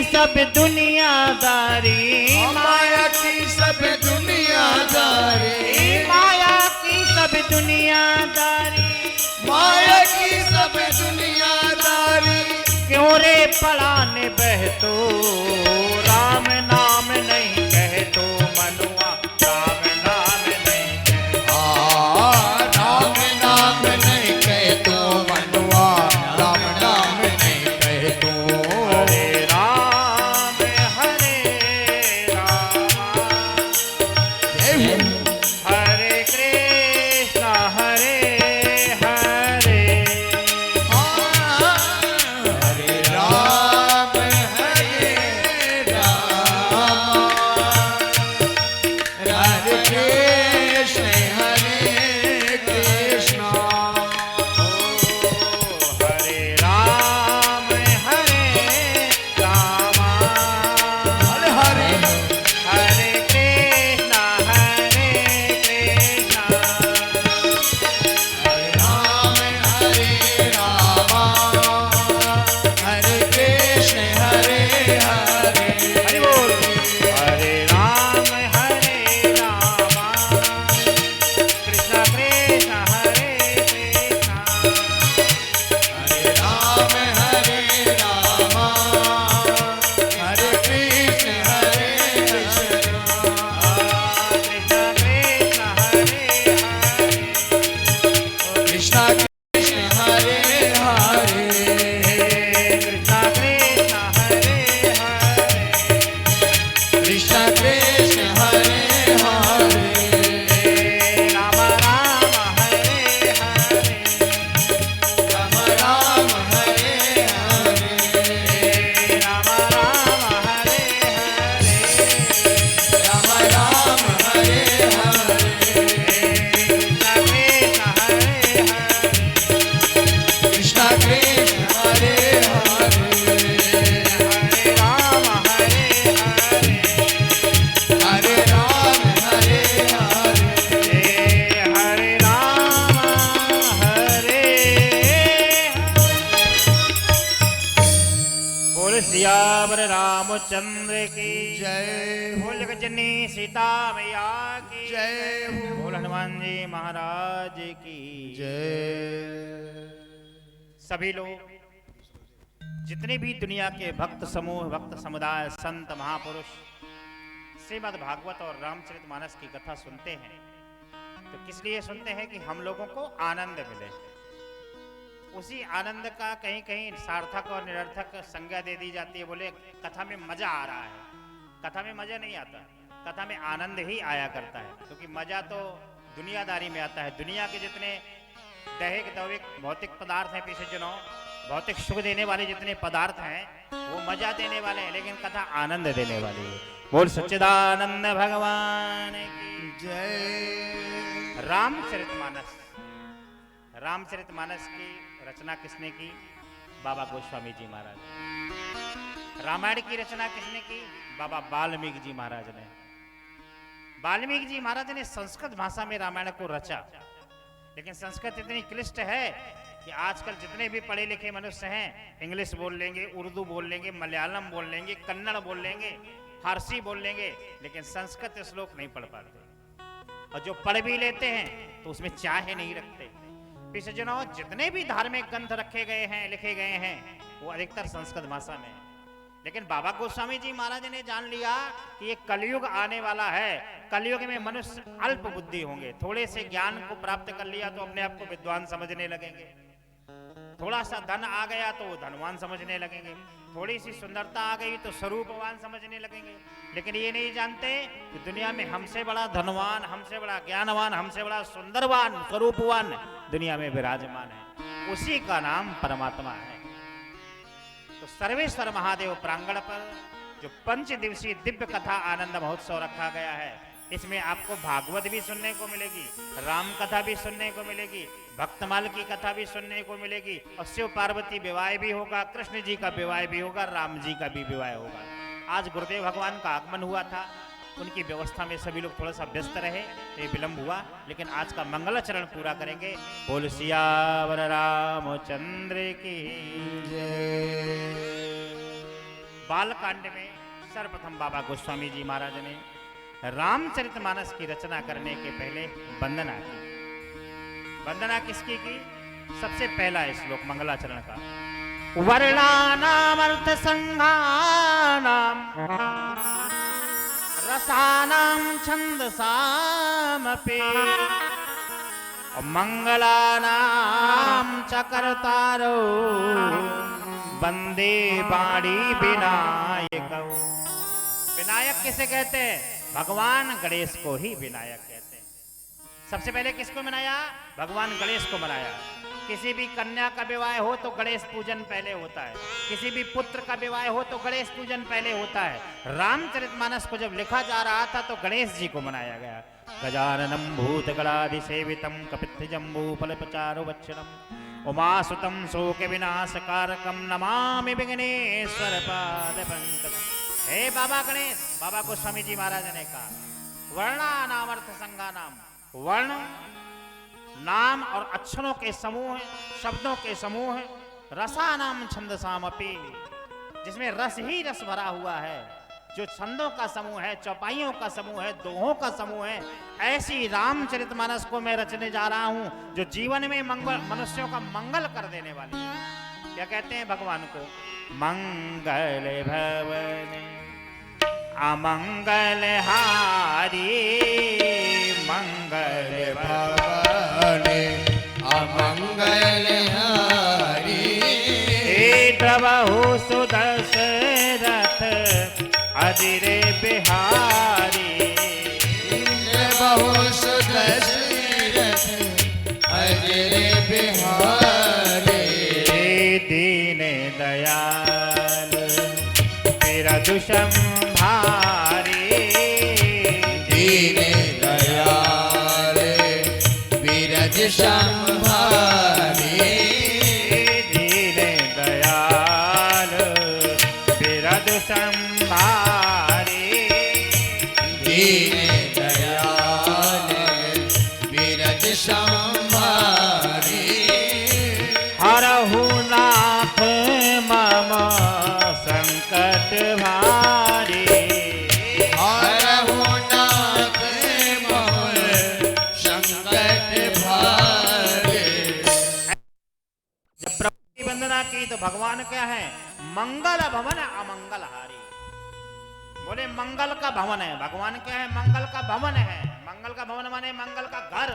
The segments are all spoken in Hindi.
सब दुनियादारी, माया की सब दुनियादारी, माया की सब दुनियादारी, माया की सब दुनियादारी। क्यों रे पड़ाने बहतो, राम नाम नहीं कहतो मनुआ, राम नाम नहीं कहतो। राम नाम नहीं कहतो मनुआ, राम नाम नहीं कहतो। हरे राम हरे राम, हरे कृष्ण हरे हरे, हरे राम हरे राम, हरे कृष्ण हरे कृष्ण। हरे राम हरे हरे हरे कृष्ण हरे कृष्ण। हरे राम हरे कृष्ण हरे हरे। हरि बोल। हरे राम कृष्ण कृष्ण हरे कृष्ण। हरे राम हरे कृष्ण हरे कृष्ण। कृष्ण कृष्ण हरे हरे, कृष्ण कृष्ण हरे हरे। कृष्ण कृष्ण हरे हरे, कृष्ण कृष्ण हरे हरे। राम राम हरे हरे, राम राम हरे हरे। राम राम हरे हरे, राम राम हरे हरे। कृष्ण कृष्ण हरे हरे, कृष्ण कृष्ण हरे हरे। हरे राम हरे हरे। बोल सियावर रामचंद्र की जय बोल गजनी सीता मैया की जय हो। बोल हनुमान जी महाराज की जय। सभी लोग जितने भी दुनिया के भक्त समूह, भक्त समुदाय, संत, महापुरुष श्रीमद् भागवत और रामचरितमानस की कथा सुनते हैं तो किस लिए सुनते हैं कि हम लोगों को आनंद मिले। उसी आनंद का कहीं कहीं सार्थक और निरर्थक संज्ञा दे दी जाती है। बोले कथा में मजा आ रहा है, कथा में मजा नहीं आता, कथा में आनंद ही आया करता है। क्योंकि मजा तो दुनियादारी में आता है। दुनिया के जितने दैहिक दैविक भौतिक पदार्थ हैं, पीछे जनों भौतिक सुख देने वाले जितने पदार्थ हैं वो मजा देने वाले हैं, लेकिन कथा आनंद देने वाली है। बोल सच्चिदानंद भगवान की जय। रामचरितमानस, रामचरितमानस की रचना किसने की? बाबा गोस्वामी जी महाराज। रामायण की रचना किसने की? बाबा वाल्मीकि जी महाराज ने। वाल्मीकि जी महाराज ने संस्कृत भाषा में रामायण को रचा, लेकिन संस्कृत इतनी क्लिष्ट है कि आजकल जितने भी पढ़े लिखे मनुष्य हैं इंग्लिश बोल लेंगे, उर्दू बोल लेंगे, मलयालम बोल लेंगे, कन्नड़ बोल लेंगे, फारसी बोल लेंगे, लेकिन संस्कृत श्लोक नहीं पढ़ पाते। और जो पढ़ भी लेते हैं तो उसमें चाहे नहीं रखते। पीछे जनों जितने भी धार्मिक ग्रंथ रखे गए हैं, लिखे गए हैं, वो अधिकतर संस्कृत भाषा में है। लेकिन बाबा गोस्वामी जी महाराज ने जान लिया कि ये कलयुग आने वाला है, कलयुग में मनुष्य अल्प बुद्धि होंगे। थोड़े से ज्ञान को प्राप्त कर लिया तो अपने आप को विद्वान समझने लगेंगे, थोड़ा सा धन आ गया तो वो धनवान समझने लगेंगे, थोड़ी सी सुंदरता आ गई तो स्वरूपवान समझने लगेंगे। लेकिन ये नहीं जानते कि दुनिया में हमसे बड़ा धनवान, हमसे बड़ा ज्ञानवान, हमसे बड़ा सुंदरवान, स्वरूपवान दुनिया में विराजमान है। उसी का नाम परमात्मा है। तो सर्वेश्वर महादेव प्रांगण पर जो 5 दिवसीय दिव्य कथा आनंद महोत्सव रखा गया है, इसमें आपको भागवत भी सुनने को मिलेगी, राम कथा भी सुनने को मिलेगी, भक्तमाल की कथा भी सुनने को मिलेगी, और शिव पार्वती विवाह भी होगा, कृष्ण जी का विवाह भी होगा, राम जी का भी विवाह होगा। आज गुरुदेव भगवान का आगमन हुआ था, उनकी व्यवस्था में सभी लोग थोड़ा सा व्यस्त रहे, ये विलंब हुआ, लेकिन आज का मंगलाचरण पूरा करेंगे। बोल सियावर रामचंद्र की जय। बालकांड में सर्वप्रथम बाबा गोस्वामी जी महाराज ने रामचरितमानस की रचना करने के पहले वंदना की। वंदना किसकी की? सबसे पहला श्लोक मंगलाचरण का, वर्णानामर्थ संघानाम रसानाम छंदसामपि मंगलानाम चकर्तारो वंदे बाणी विनायक। विनायक किसे कहते हैं? भगवान गणेश को ही विनायक कहते हैं। सबसे पहले किसको मनाया? भगवान गणेश को मनाया। किसी भी कन्या का विवाह हो तो गणेश पूजन पहले होता है, किसी भी पुत्र का विवाह हो तो गणेश पूजन पहले होता है। रामचरितमानस को जब लिखा जा रहा था तो गणेश जी को मनाया गया। गजाननम भूतगणाधिसेवितम कपित्थजम्बूफलपचारुभक्षणम उमासुतम शोक विनाशकारकम नमामि विघ्नेश्वर पादपंकजम। हे बाबा गणेश, बाबा गोस्वामी जी महाराज ने कहा, वर्णानामर्थ संज्ञानाम, वर्ण नाम और अक्षरों के समूह, शब्दों के समूह, रसानाम छंदसामपि, जिसमें रस ही रस भरा हुआ है, जो छंदों का समूह है, चौपाइयों का समूह है, दोहों का समूह है, ऐसी रामचरितमानस को मैं रचने जा रहा हूं जो जीवन में मनुष्यों का मंगल कर देने वाली है। क्या कहते हैं भगवान को? मंगल भवन अमंगल हारी, मंगल भवन अमंगल हारी, प्रभु सुदशरथ अजिरे बिहारी, बहु सुदशरथ अजिरे बिहारी, दीन दयाल बिरधु संभारी, दीन दयाल बिरज संभारी, दीन दयाल बिरधु संभारी, दीन दयाल बिरज संभारी, हरहु नाथ मम संकट भारी, हरहु नाथ मम संकट भारी। जब प्रभु की वंदना की तो भगवान क्या है? मंगल भवन अमंगल हारी। बोले मंगल का भवन है। भगवान क्या है? मंगल का भवन है। मंगल का भवन माने मंगल का घर।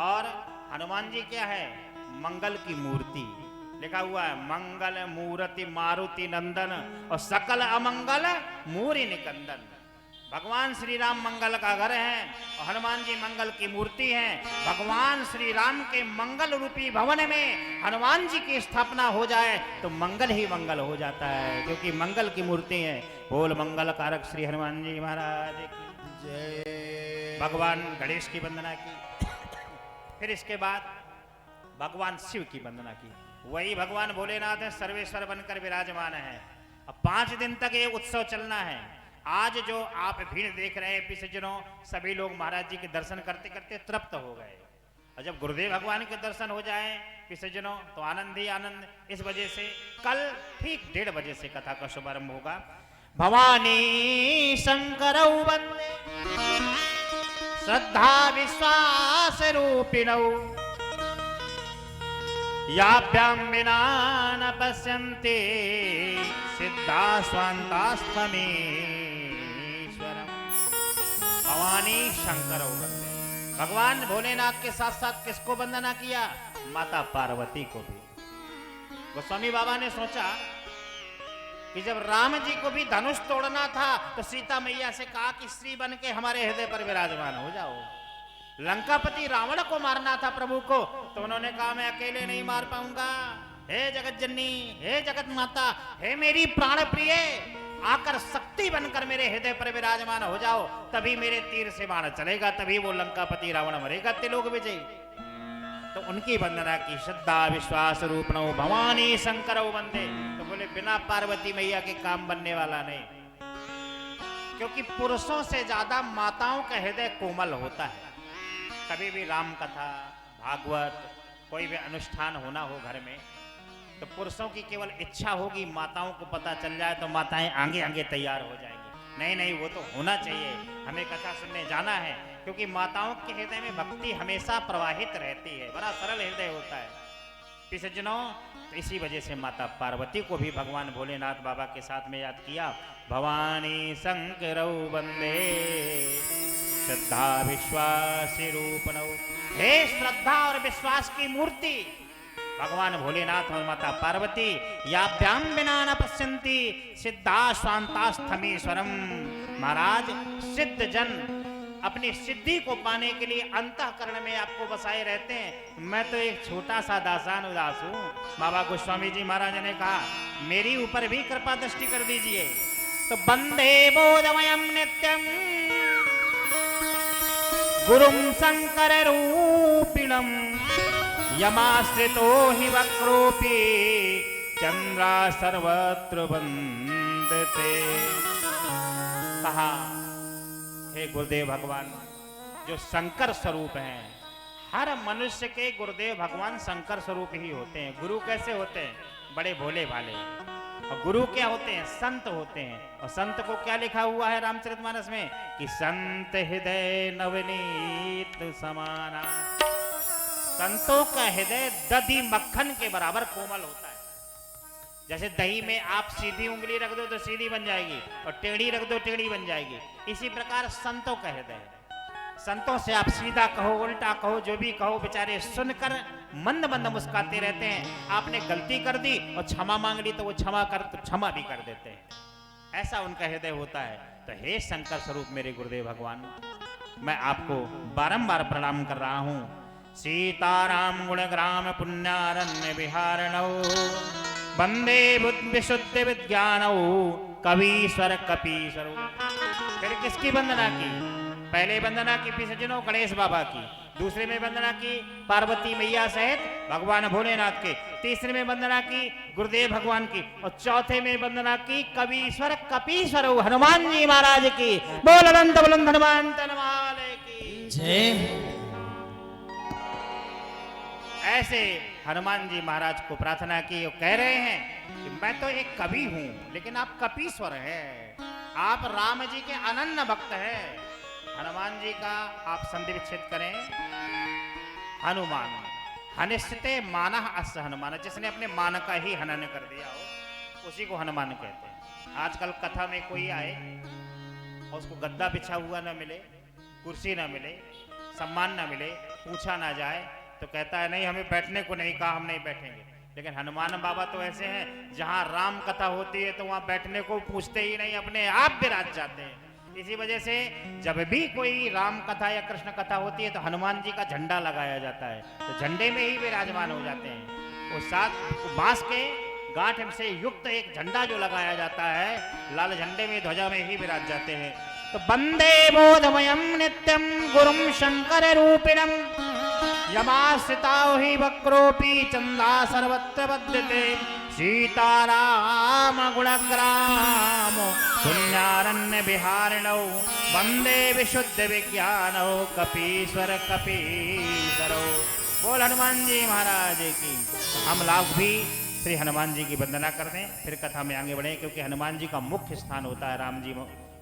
और हनुमान जी क्या है? मंगल की मूर्ति। लिखा हुआ है मंगल मूर्ति मारुति नंदन और सकल अमंगल मूरि निकंदन। भगवान श्री राम मंगल का घर है और हनुमान जी मंगल की मूर्ति है। भगवान श्री राम के मंगल रूपी भवन में हनुमान जी की स्थापना हो जाए तो मंगल ही मंगल हो जाता है, क्योंकि मंगल की मूर्ति है। बोल मंगल कारक श्री हनुमान जी महाराज की जय। भगवान गणेश की वंदना की, फिर इसके बाद भगवान शिव की वंदना की। वही भगवान भोलेनाथ है, सर्वेश्वर बनकर विराजमान है। अब 5 दिन तक ये उत्सव चलना है। आज जो आप भीड़ देख रहे हैं पिछजनों, सभी लोग महाराज जी के दर्शन करते करते तृप्त हो गए। और जब गुरुदेव भगवान के दर्शन हो जाए पिछजनों तो आनंद ही आनंद। इस वजह से कल ठीक 1:30 बजे से कथा का शुभारंभ होगा। भवानी शंकर वंदे श्रद्धा विश्वास रूपिणौ, याभ्यां विना न पश्यन्ते सिद्धा स्वान्तास्थमीश्वरम्। भवानी शंकर वंदे। भगवान भोलेनाथ के साथ साथ किसको वंदना किया? माता पार्वती को भी। गोस्वामी बाबा ने सोचा कि जब राम जी को भी धनुष तोड़ना था तो सीता मैया से कहा कि स्त्री बन के हमारे हृदय पर विराजमान हो जाओ। लंकापति रावण को मारना था प्रभु को, तो उन्होंने कहा मैं अकेले नहीं मार पाऊंगा। हे जगत जननी, हे जगत माता, हे मेरी प्राण प्रिय, आकर शक्ति बनकर मेरे हृदय पर विराजमान हो जाओ, तभी मेरे तीर से बाण चलेगा, तभी वो लंकापति रावण मरेगा, त्रिलोक विजयी। तो उनकी वंदना की। श्रद्धा विश्वास रूपणो भवानी शंकर वंदे। तो बोले बिना पार्वती मैया के काम बनने वाला नहीं, क्योंकि पुरुषों से ज्यादा माताओं का हृदय कोमल होता है। कभी भी राम कथा, भागवत, कोई भी अनुष्ठान होना हो घर में तो पुरुषों की केवल इच्छा होगी, माताओं को पता चल जाए तो माताएं आगे आगे तैयार हो जाएंगी। नहीं नहीं, वो तो होना चाहिए, हमें कथा सुनने जाना है, क्योंकि माताओं के हृदय में भक्ति हमेशा प्रवाहित रहती है, बड़ा सरल हृदय होता है। सज्जनों, तो इसी वजह से माता पार्वती को भी भगवान भोलेनाथ बाबा के साथ में याद किया। भवानी शंकरौ वंदे श्रद्धा विश्वास रूपणौ। हे श्रद्धा और विश्वास की मूर्ति भगवान भोलेनाथ और माता पार्वती, याभ्याम बिना न पश्यन्ति सिद्धा स्वांतास्थमीश्वरम। महाराज, सिद्ध जन अपनी सिद्धि को पाने के लिए अंतःकरण में आपको बसाए रहते हैं। मैं तो एक छोटा सा दासान उदास हूँ। बाबा गोस्वामी जी महाराज ने कहा, मेरी ऊपर भी कृपा दृष्टि कर दीजिए। तो वंदे बोधमयम नित्यम गुरुम शंकर रूपिणम यमाश्रितो हि वक्रोपि चंद्रा सर्वत्र वंदते। कहा, हे गुरुदेव भगवान, जो शंकर स्वरूप हैं, हर मनुष्य के गुरुदेव भगवान शंकर स्वरूप ही होते हैं। गुरु कैसे होते हैं? बड़े भोले भाले। और गुरु क्या होते हैं? संत होते हैं। और संत को क्या लिखा हुआ है रामचरितमानस में कि संत हृदय नवनीत समाना। संतों का हृदय दधी मक्खन के बराबर कोमल होता है। जैसे दही में आप सीधी उंगली रख दो तो सीधी बन जाएगी, और टेढ़ी रख दो टेढ़ी बन जाएगी। इसी प्रकार संतों का हृदय है। संतों से आप सीधा कहो, उल्टा कहो, जो भी कहो, बेचारे सुनकर मंद मंद मुस्काते रहते हैं। आपने गलती कर दी और क्षमा मांग ली तो वो क्षमा भी कर देते हैं। ऐसा उनका हृदय होता है। तो हे शंकर स्वरूप मेरे गुरुदेव भगवान, मैं आपको बारंबार प्रणाम कर रहा हूँ। सीताराम गुणग्राम पुण्यारण्य विहारणौ वंदे बुद्ध विशुद्ध विज्ञानौ कवीश्वर कपीश्वरौ। फिर किसकी वंदना की? पहले वंदना की सज्जनों गणेश बाबा की, दूसरे में वंदना की पार्वती मैया सहित भगवान भोलेनाथ के, तीसरे में वंदना की गुरुदेव भगवान की, और चौथे में वंदना की कवीश्वर कपीश्वर हनुमान जी महाराज की। बोल अनंत बुलंद हनुमान तनवाल की जय। ऐसे हनुमान जी महाराज को प्रार्थना की और कह रहे हैं कि मैं तो एक कवि हूं, लेकिन आप कपीश्वर हैं, आप राम जी के अनन्य भक्त हैं। हनुमान जी का आप संधि विच्छेद करें। हनुमान हनिष्ठते मानः अस्य हनुमान, जिसने अपने मान का ही हनन कर दिया हो उसी को हनुमान कहते हैं। आजकल कथा में कोई आए और उसको गद्दा बिछा हुआ न मिले, कुर्सी न मिले, सम्मान न मिले, पूछा ना जाए, तो कहता है नहीं, हमें बैठने को नहीं कहा, हम नहीं बैठेंगे। लेकिन हनुमान बाबा तो ऐसे हैं, जहां राम कथा होती है तो वहां बैठने को पूछते ही नहीं, अपने आप विराज जाते हैं। इसी वजह से जब भी कोई राम कथा या कृष्ण कथा होती है तो हनुमान जी का झंडा लगाया जाता है, तो झंडे में ही विराजमान हो जाते हैं। वो साथ बांस के गांठ से युक्त एक झंडा जो लगाया जाता है, लाल झंडे में, ध्वजा में ही विराज जाते हैं। तो वंदे बोधमयम नित्यम गुरुम शंकर रूपिणम यमाश्रिताौ हि वक्रोपि चंदा सर्वत्र बध्यते। सीताराम गुणग्राम पुण्यारण्य विहारिणौ वंदे विशुद्ध विज्ञानौ कपीश्वर कपीश्वरौ। बोल हनुमान जी महाराज की। हम लोग भी श्री हनुमान जी की वंदना कर दें, फिर कथा में आगे बढ़े, क्योंकि हनुमान जी का मुख्य स्थान होता है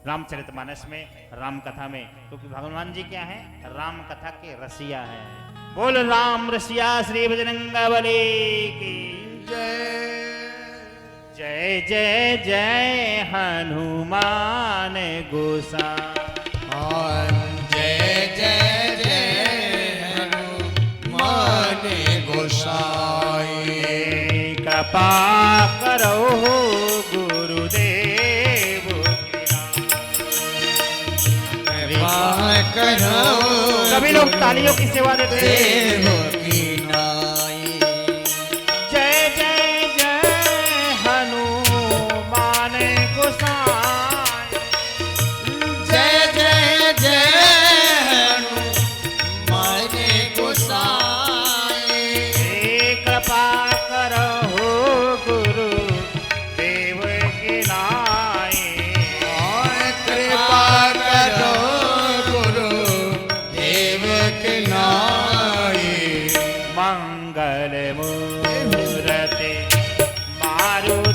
रामचरितमानस में, राम कथा में, क्योंकि भगवान जी क्या है? राम कथा के रसिया हैं। बोल राम रसिया श्री बजरंगबली की जय। जय जय जय हनुमान गोसाई। जय जय जय हनुमान गोसाई। कृपा करो गुरुदेव कृपा करो। सभी लोग तालियों की सेवा देते हैं। जय जय जय हनुमान गोसाई। जय जय जय हनुमान गोसाई। कृपा करो गुरु देव की नाई। कृपा करो गुरु देव की नाई। मंगल मूर्ति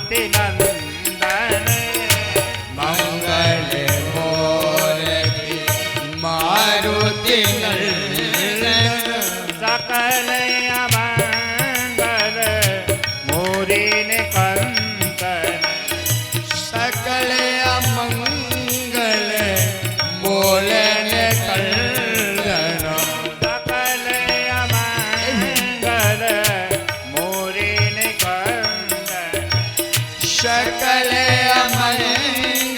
मारुति नंदन मंगल मूर्ति मारुति नंदन सकल अमंगल मोरिन कंदन सकल अमंगल मोलन कंदन सकल अमंगल मोरिन कंदन सकल अमंगल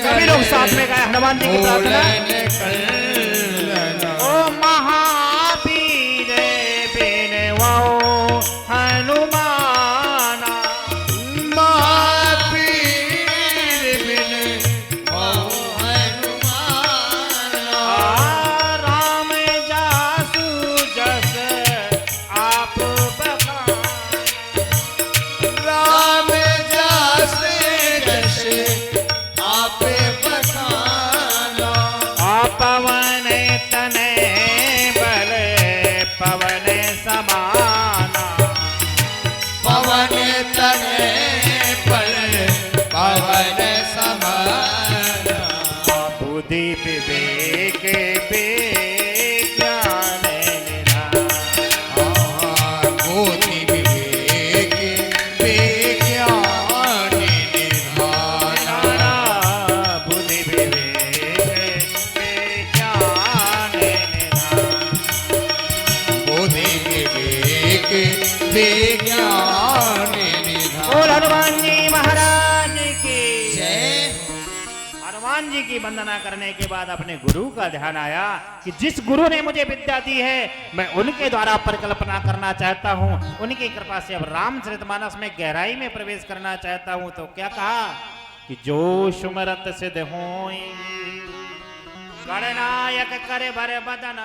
सभी लोग साथ में गाए हनुमान जी की प्रार्थना। मोलन कंदन ओ महावीर बिनवो हनुमाना महावीर बिन हनुमान राम जासु जस आप बखान राम जासे जैसे आप बखाना पवन तने बल पवन समाना पवन तने पल पवन समाना बुद्धि विवेक विज्ञान निधान बुद्धि विवेक विज्ञान निधान बुद्धि विवेक विज्ञान निधान बुद्धि विवेक विज्ञान निधान बोल हनुमान जी महाराज की जय हनुमान जी की वंदना करने के बाद अपने गुरु का ध्यान आया कि जिस गुरु ने मुझे विद्या दी है मैं उनके द्वारा परिकल्पना करना चाहता हूँ। उनकी कृपा से अब रामचरितमानस में गहराई में प्रवेश करना चाहता हूँ। तो क्या कहा कि जो सुमरत सिद्ध होई गणनायक करे भर बदन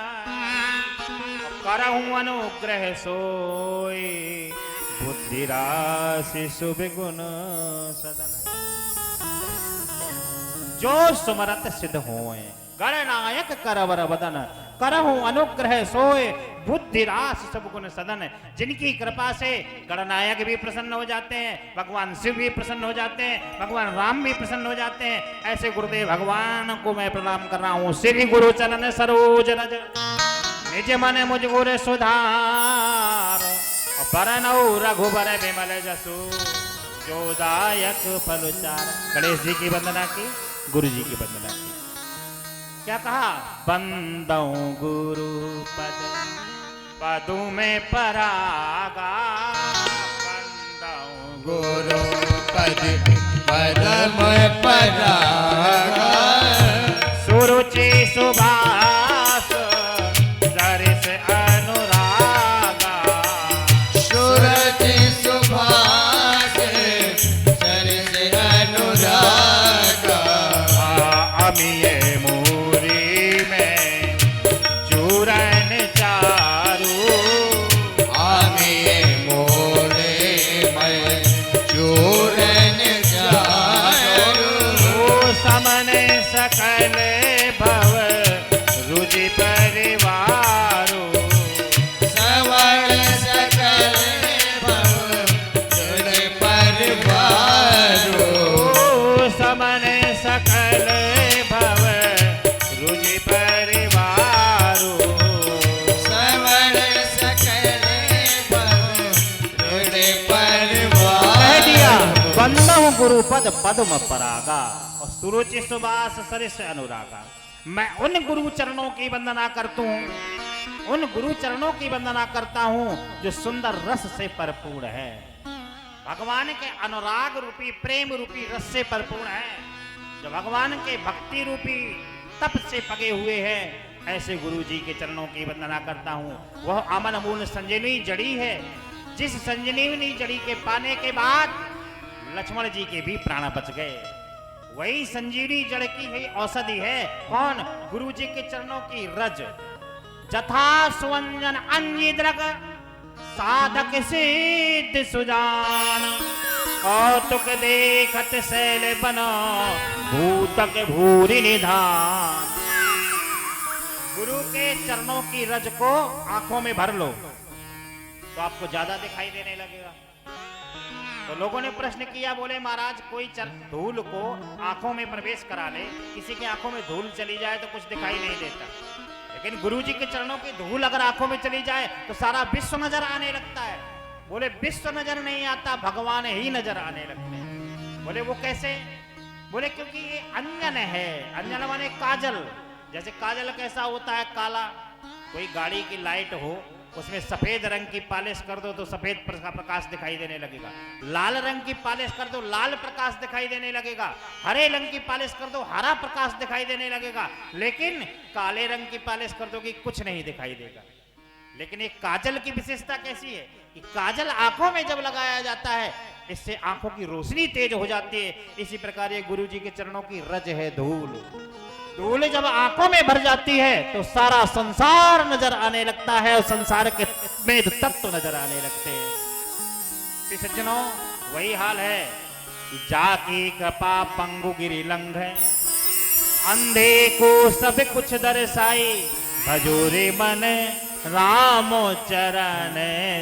करहूं अनुग्रह सोई बुद्धि राशि शुभ गुण सदन जो सुमरत सिद्ध होए गणनायक करवर बदन करहु अनुग्रह सोए बुद्धि रास सब गुण सदन जिनकी कृपा से गणनायक भी प्रसन्न हो जाते हैं, भगवान शिव भी प्रसन्न हो जाते हैं, भगवान राम भी प्रसन्न हो जाते हैं। ऐसे गुरुदेव भगवान को मैं प्रणाम कर रहा हूँ। श्री गुरु चरण सरोज रज निज मन मुझ गुर सुधार बरनौ रघुबर विमल जसु जो दायक फलचार। गणेश जी की वंदना की, गुरु जी की वंदना की। क्या कहा? बंदौ गुरु पद पदु में परागा बंदौ गुरु पद पदम परागा सुरुचि सुभाष सरिस अनुरागा सुरति सुभाष सरस अनुरागा अमिये मूरी में चूरन चारू आमिये मोरे मैं चूरन चारू समन सकल भव रुचि परिवारो सवर्ण सकल भव जुड़ परिवारो समन सकल भव रुचि परिवारो सवर्ण सकल भव जुड़ कह परिवारो दिया बंदौ गुरु पद पद्म परागा और सुरुचि सुबास सरिस अनुरागा। मैं उन गुरु चरणों की वंदना करता हूँ, उन गुरु चरणों की वंदना करता हूँ जो सुंदर रस से भरपूर है, भगवान के अनुराग रूपी प्रेम रूपी रस से भरपूर है, जो भगवान के भक्ति रूपी तप से पगे हुए हैं। ऐसे गुरु जी के चरणों की वंदना करता हूँ। वह अमन मूल संजीवनी जड़ी है, जिस संजीवनी जड़ी के पाने के बाद लक्ष्मण जी के भी प्राण बच गए। वही संजीवनी जड़ की ही औषधि है। कौन? गुरु जी के चरणों की रज। जथा सुवंजन अंजिद्रग साधक सिद्ध सुजान कौतुक देखत शैल बनो भूतक भूरि निधान। गुरु के चरणों की रज को आंखों में भर लो तो आपको ज्यादा दिखाई देने लगेगा। तो लोगों ने प्रश्न किया, बोले महाराज कोई धूल को आंखों में प्रवेश करा ले, किसी की आंखों में धूल चली जाए तो कुछ दिखाई नहीं देता, लेकिन गुरु जी के चरणों की धूल अगर आंखों में चली जाए तो सारा विश्व नजर आने लगता है। बोले विश्व नजर नहीं आता, भगवान ही नजर आने लगते हैं। बोले वो कैसे? बोले क्योंकि ये अंजन है। अंजन माने काजल। जैसे काजल कैसा होता है, काला। कोई गाड़ी की लाइट हो, उसमें सफेद रंग की पॉलिश कर दो तो सफेद प्रकाश दिखाई देने लगेगा, लाल रंग की पॉलिश कर दो लाल प्रकाश दिखाई देने लगेगा, हरे रंग की पॉलिश कर दो हरा प्रकाश दिखाई देने लगेगा, लेकिन काले रंग की पॉलिश कर दो कि कुछ नहीं दिखाई देगा। लेकिन एक काजल की विशेषता कैसी है कि काजल आंखों में जब लगाया जाता है, इससे आंखों की रोशनी तेज हो जाती है। इसी प्रकार ये गुरु जी के चरणों की रज है धूल। धूल जब आंखों में भर जाती है तो सारा संसार नजर आने लगता है और संसार के वेद तत्व नजर आने लगते हैं। सज्जनों, वही हाल है कि जाकी कृपा पंगु गिरी लंघ, अंधे को सब कुछ दर्शाई, भजोरे मन राम चरण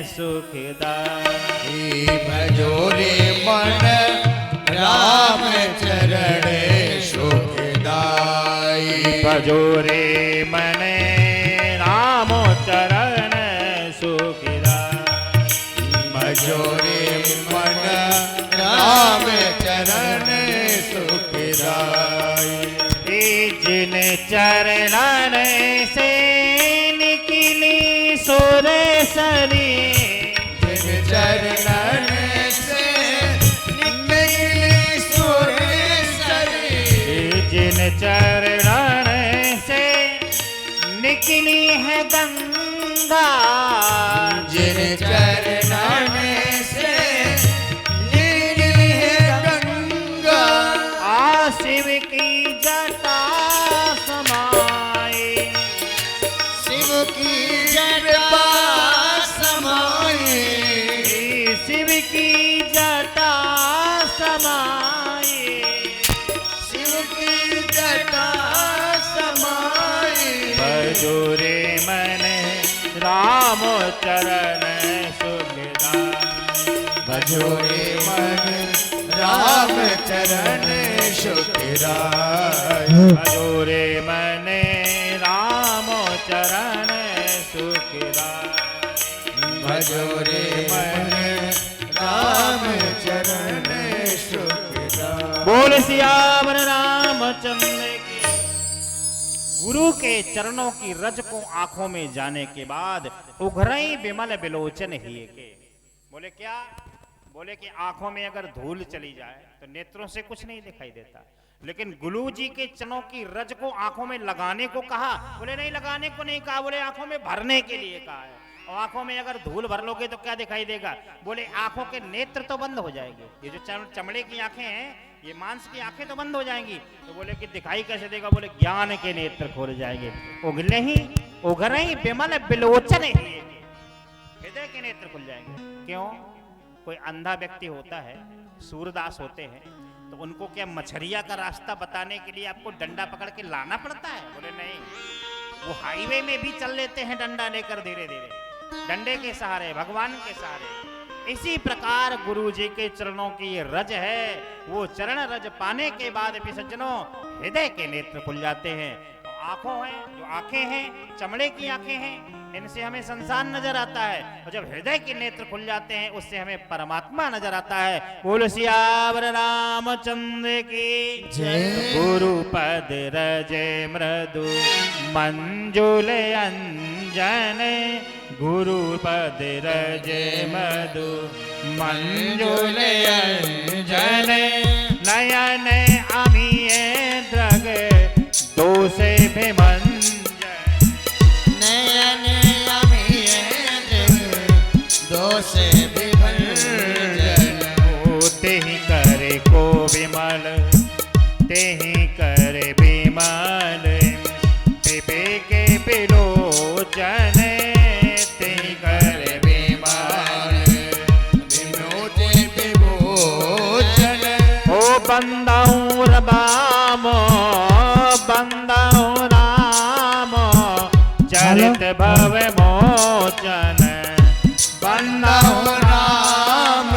सुखदाई। भजोरे मन राम चरण सुखदाई। भजोरे मन राम चरण सुखदाई। भजोरे मन राम चरण सुखदाई। जिन चरणन से निकली सुरसरी, जिन चरणन से निकली सुरसरी। जिन चरणन से निकली है गंगा, जिन चरणन से निकली है गंगा। आ शिव की जटा समाई, शिव की जटा समाई। शिव की जटा समाई। शिव की जटा समाई। भजोरे मन राम चरण सुखदाई। भजोरे मन राम चरण सुखदाई। भजोरे मन राम चरण सुखदाई। भजोरे मन राम चरण सुखदाई। बोल सियावर रामचंद्र की। गुरु के चरणों की रज को आंखों में जाने के बाद उघरई विमल बिलोचन ही के। बोले क्या? बोले कि आंखों में अगर धूल चली जाए तो नेत्रों से कुछ नहीं दिखाई देता, लेकिन गुरु जी के चरणों की रज को आंखों में लगाने को कहा। बोले नहीं, लगाने को नहीं कहा, बोले आंखों में भरने के लिए कहा है। और आंखों में अगर धूल भर लोगे तो क्या दिखाई देगा? बोले आंखों के नेत्र तो बंद हो जाएंगे। ये जो चमड़े की आंखें हैं, ये मांस की आंखें तो बंद हो जाएंगी। तो बोले कि दिखाई कैसे देगा? बोले ज्ञान के नेत्र खोल जाएंगे। उगले ही उघर ही विमल बिलोचन ही, हृदय के नेत्र खुल जाएंगे। क्यों? कोई अंधा व्यक्ति होता है, सूरदास होते हैं, तो उनको क्या मछरिया का रास्ता बताने के लिए आपको डंडा पकड़ के लाना पड़ता है? बोले नहीं, वो हाईवे में भी चल लेते हैं डंडा लेकर, धीरे धीरे डंडे के सहारे, भगवान के सहारे। इसी प्रकार गुरु जी के चरणों की ये रज है। वो चरण रज पाने के बाद भी सज्जनों हृदय के नेत्र खुल जाते हैं। आंखों हैं, जो आंखें हैं, चमड़े की आंखें हैं, इनसे हमें संसार नजर आता है, और जब हृदय के नेत्र खुल जाते हैं उससे हमें परमात्मा नजर आता है। बोलो सियावर रामचंद्र की जय। गुरु पद रजे मृदु मंजुल अंजन, गुरु पद रजे मधु मंजुल अंजन, नयन अमीय द्रग दोषे विमंजन। नयन अमीय दोषे विमंजन। तेहि करे को विमल, तेहि करे विमल, विवेक बिलोचन, तेहि करे विमल, विनोदे विभोजन। ओ बंदाऊं रबाम, बंदाऊं राम, चरित भव मोचन, बंदाऊं राम,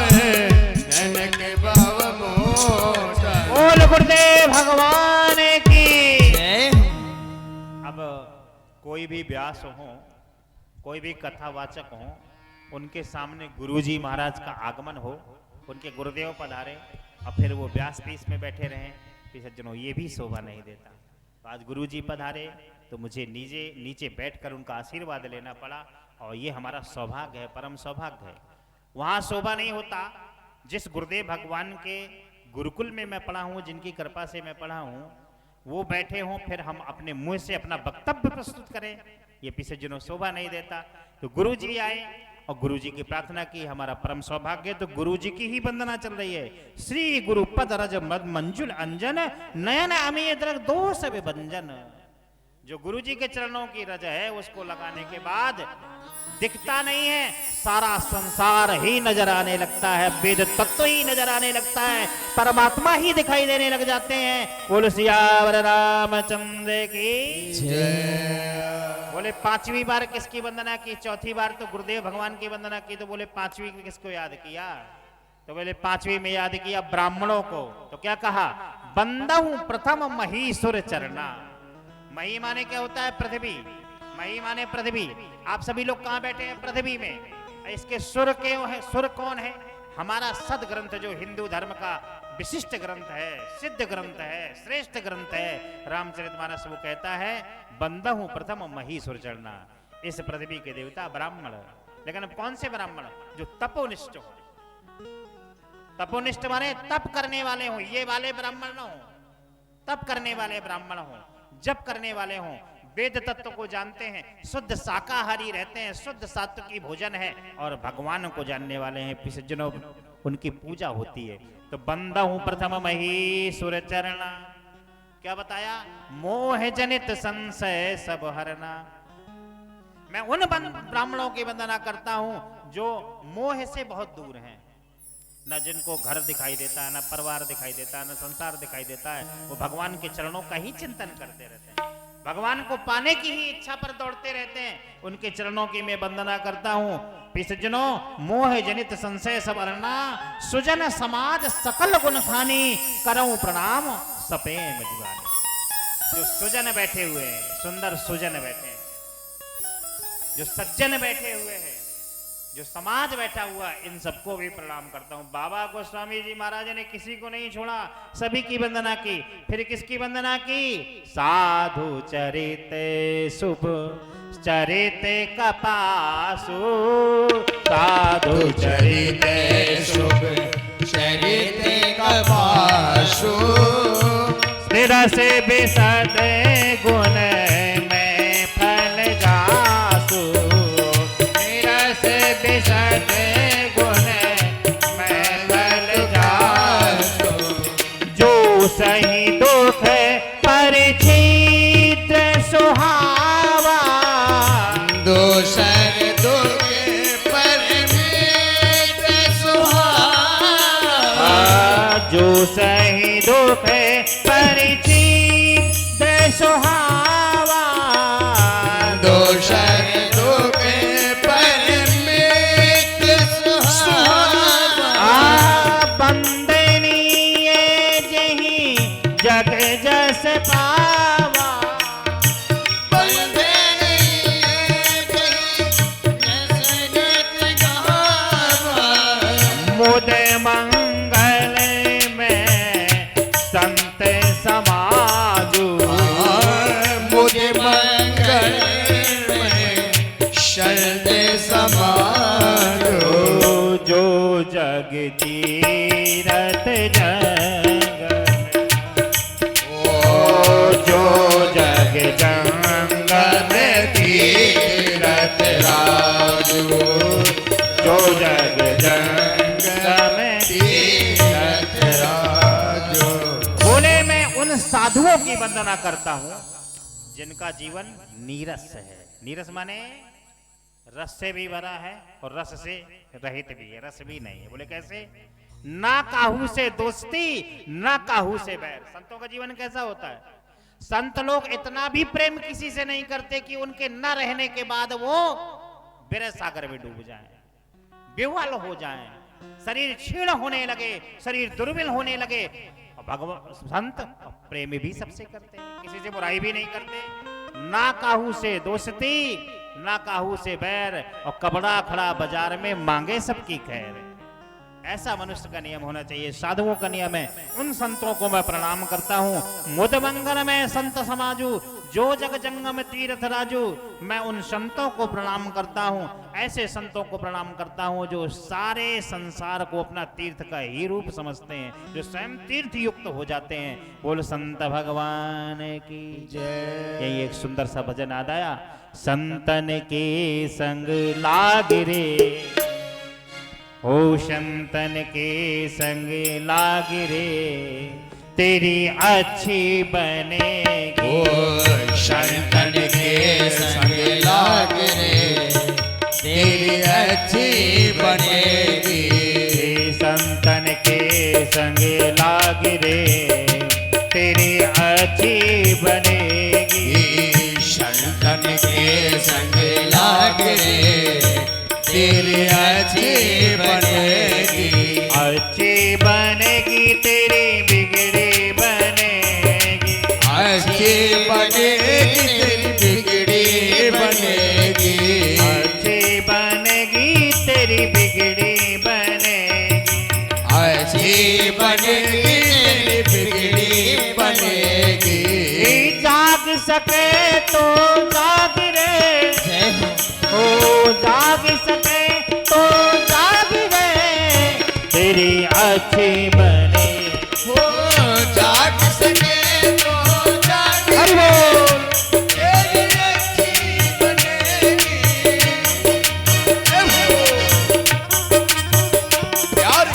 कोई भी व्यास हो, कोई भी कथावाचक हो, उनके सामने गुरुजी महाराज का आगमन हो, उनके गुरुदेव पधारे और फिर वो व्यास पीस में बैठे रहें, तो सज्जनों ये भी शोभा नहीं देता। तो आज गुरुजी पधारे तो मुझे नीचे बैठकर उनका आशीर्वाद लेना पड़ा, और ये हमारा सौभाग्य है, परम सौभाग्य है। वहाँ शोभा नहीं होता जिस गुरुदेव भगवान के गुरुकुल में मैं पढ़ा हूँ, जिनकी कृपा से मैं पढ़ा हूँ, वो बैठे हों, फिर हम अपने मुंह से अपना वक्तव्य प्रस्तुत करें, ये पीछे जिन्हों शोभा नहीं देता। तो गुरुजी आए और गुरुजी की प्रार्थना की, हमारा परम सौभाग्य। तो गुरुजी की ही वंदना चल रही है। श्री गुरु पद रज मद मंजुल अंजन नयन अमीय द्रग दोष विभंजन। जो गुरुजी के चरणों की रज है, उसको लगाने के बाद दिखता नहीं है, सारा संसार ही नजर आने लगता है, वेद तत्व ही नजर आने लगता है, परमात्मा ही दिखाई देने लग जाते हैं। बोलो सियावर रामचंद्र की जय। बोले पांचवी बार किसकी वंदना की? चौथी बार तो गुरुदेव भगवान की वंदना की, तो बोले पांचवी किसको याद किया? तो बोले पांचवी में याद किया ब्राह्मणों को। तो क्या कहा? बंदहु प्रथम महीसुर चरना। मही माने क्या होता है? पृथ्वी। मही माने पृथ्वी। आप सभी लोग कहाँ बैठे हैं? पृथ्वी में। इसके सुर क्यों है? सुर कौन है? हमारा सद ग्रंथ, जो हिंदू धर्म का विशिष्ट ग्रंथ है, सिद्ध ग्रंथ है, श्रेष्ठ ग्रंथ है, रामचरितमानस, वो कहता है बंदहु प्रथम महीसुर चरना। इस पृथ्वी के देवता ब्राह्मण। लेकिन कौन से ब्राह्मण? जो तपोनिष्ठ हो। तपोनिष्ठ माने तप करने वाले हो, ये वाले ब्राह्मण न हो, तप करने वाले ब्राह्मण हो, जप करने वाले हो, वेद तत्व को जानते हैं, शुद्ध शाकाहारी रहते हैं, शुद्ध सात्विकी भोजन है, और भगवान को जानने वाले हैं। पिछजनों उनकी पूजा होती है। तो बंदहु प्रथम महीसुर चरणा। क्या बताया? मोह जनित संशय सब हरना। मैं उन ब्राह्मणों की वंदना करता हूं जो मोह से बहुत दूर हैं, न जिनको घर दिखाई देता है, न परिवार दिखाई देता है, न संसार दिखाई देता है। वो भगवान के चरणों का ही चिंतन करते रहते हैं, भगवान को पाने की ही इच्छा पर दौड़ते रहते हैं। उनके चरणों की मैं वंदना करता हूं। पिछजनों मोह जनित संशय सब हरना, सुजन समाज सकल गुण खानी, करऊं प्रणाम सपेम दीवानी। जो सुजन बैठे हुए हैं, सुंदर सुजन बैठे हैं, जो सज्जन बैठे हुए हैं, जो समाज बैठा हुआ, इन सबको भी प्रणाम करता हूं। बाबा गोस्वामी जी महाराज ने किसी को नहीं छोड़ा, सभी की वंदना की। फिर किसकी वंदना की? साधु चरिते शुभ चरिते कपासु, साधु चरिते शुभ चरिते कपासु, स्थिर से बिसद गुण में फल जासु, बिसद गुण में फल जासु, जो सही दुख परिचित सुहावा, दोसर दुख परमित सुहावा, जो सही दुख परिचित सुहावा, दोसर दुख परमित सुहावा, बंदनीय जही जग जस पावा, बंदनीय जही जस जस गावा, मुद मंगल में संत समाजू, मुझे मंगल में संत समाजो, जो जग तीरथ जंग, जो जग जंगल तीरथ राजो, जो जग जंगल तीरथ राजो। बोले मैं उन साधुओं की वंदना करता हूं जिनका जीवन नीरस है। नीरस माने रस से भी भरा है और रस से रहित भी है, रस भी नहीं है। बोले कैसे? ना काहू से दोस्ती, ना काहू से बैर। संतों का जीवन कैसा होता है? संत लोग इतना भी प्रेम किसी से नहीं करते कि उनके न रहने के बाद वो विरह सागर में डूब जाएं, बेहाल हो जाएं, शरीर क्षीण होने लगे, शरीर दुर्बल होने लगे। भगवान संत प्रेम भी सबसे करते हैं, किसी से बुराई भी नहीं करते, ना काहू से दोस्ती, ना काहू से बैर, और कबड़ा खड़ा बाजार में मांगे सबकी खैर। ऐसा मनुष्य का नियम होना चाहिए, साधुओं का नियम है। उन संतों को मैं प्रणाम करता हूँ। मुद मंगल में संत समाजू, जो जग जंगम तीर्थ राजू। मैं उन संतों को प्रणाम करता हूँ, ऐसे संतों को प्रणाम करता हूँ जो सारे संसार को अपना तीर्थ का ही रूप समझते हैं, जो स्वयं तीर्थ युक्त हो जाते हैं। बोल संत भगवान की जय। यही एक सुंदर सा भजन याद आया। संतन के संग लाग रे, ओ संतन के संग लाग रे, तेरी अच्छी बनेगी। ओ संतन के संग लाग रे, तेरी अच्छी बनेगी। संतन के संग लाग रे, तेरी अच्छी बनेगी। संतन के संग लाग रे, तेरी अच्छी बनेगी। अच्छी बनेगी, तेरी बिगड़ी बनेगी। अच्छी बनेगी, तेरी बिगड़ी बनेगी। अच्छी बनेगी, तेरी बिगड़ी बनेगी। अच्छी बनेगी, तेरी बिगड़ी बनेगी। जाग सके तो जाग रे, ओ जाग सके तो जाग रे, तेरी अच्छी बने। ओ जाग सके तो जाग हरि रे, बोल। तेरी अच्छी बनेगी। यार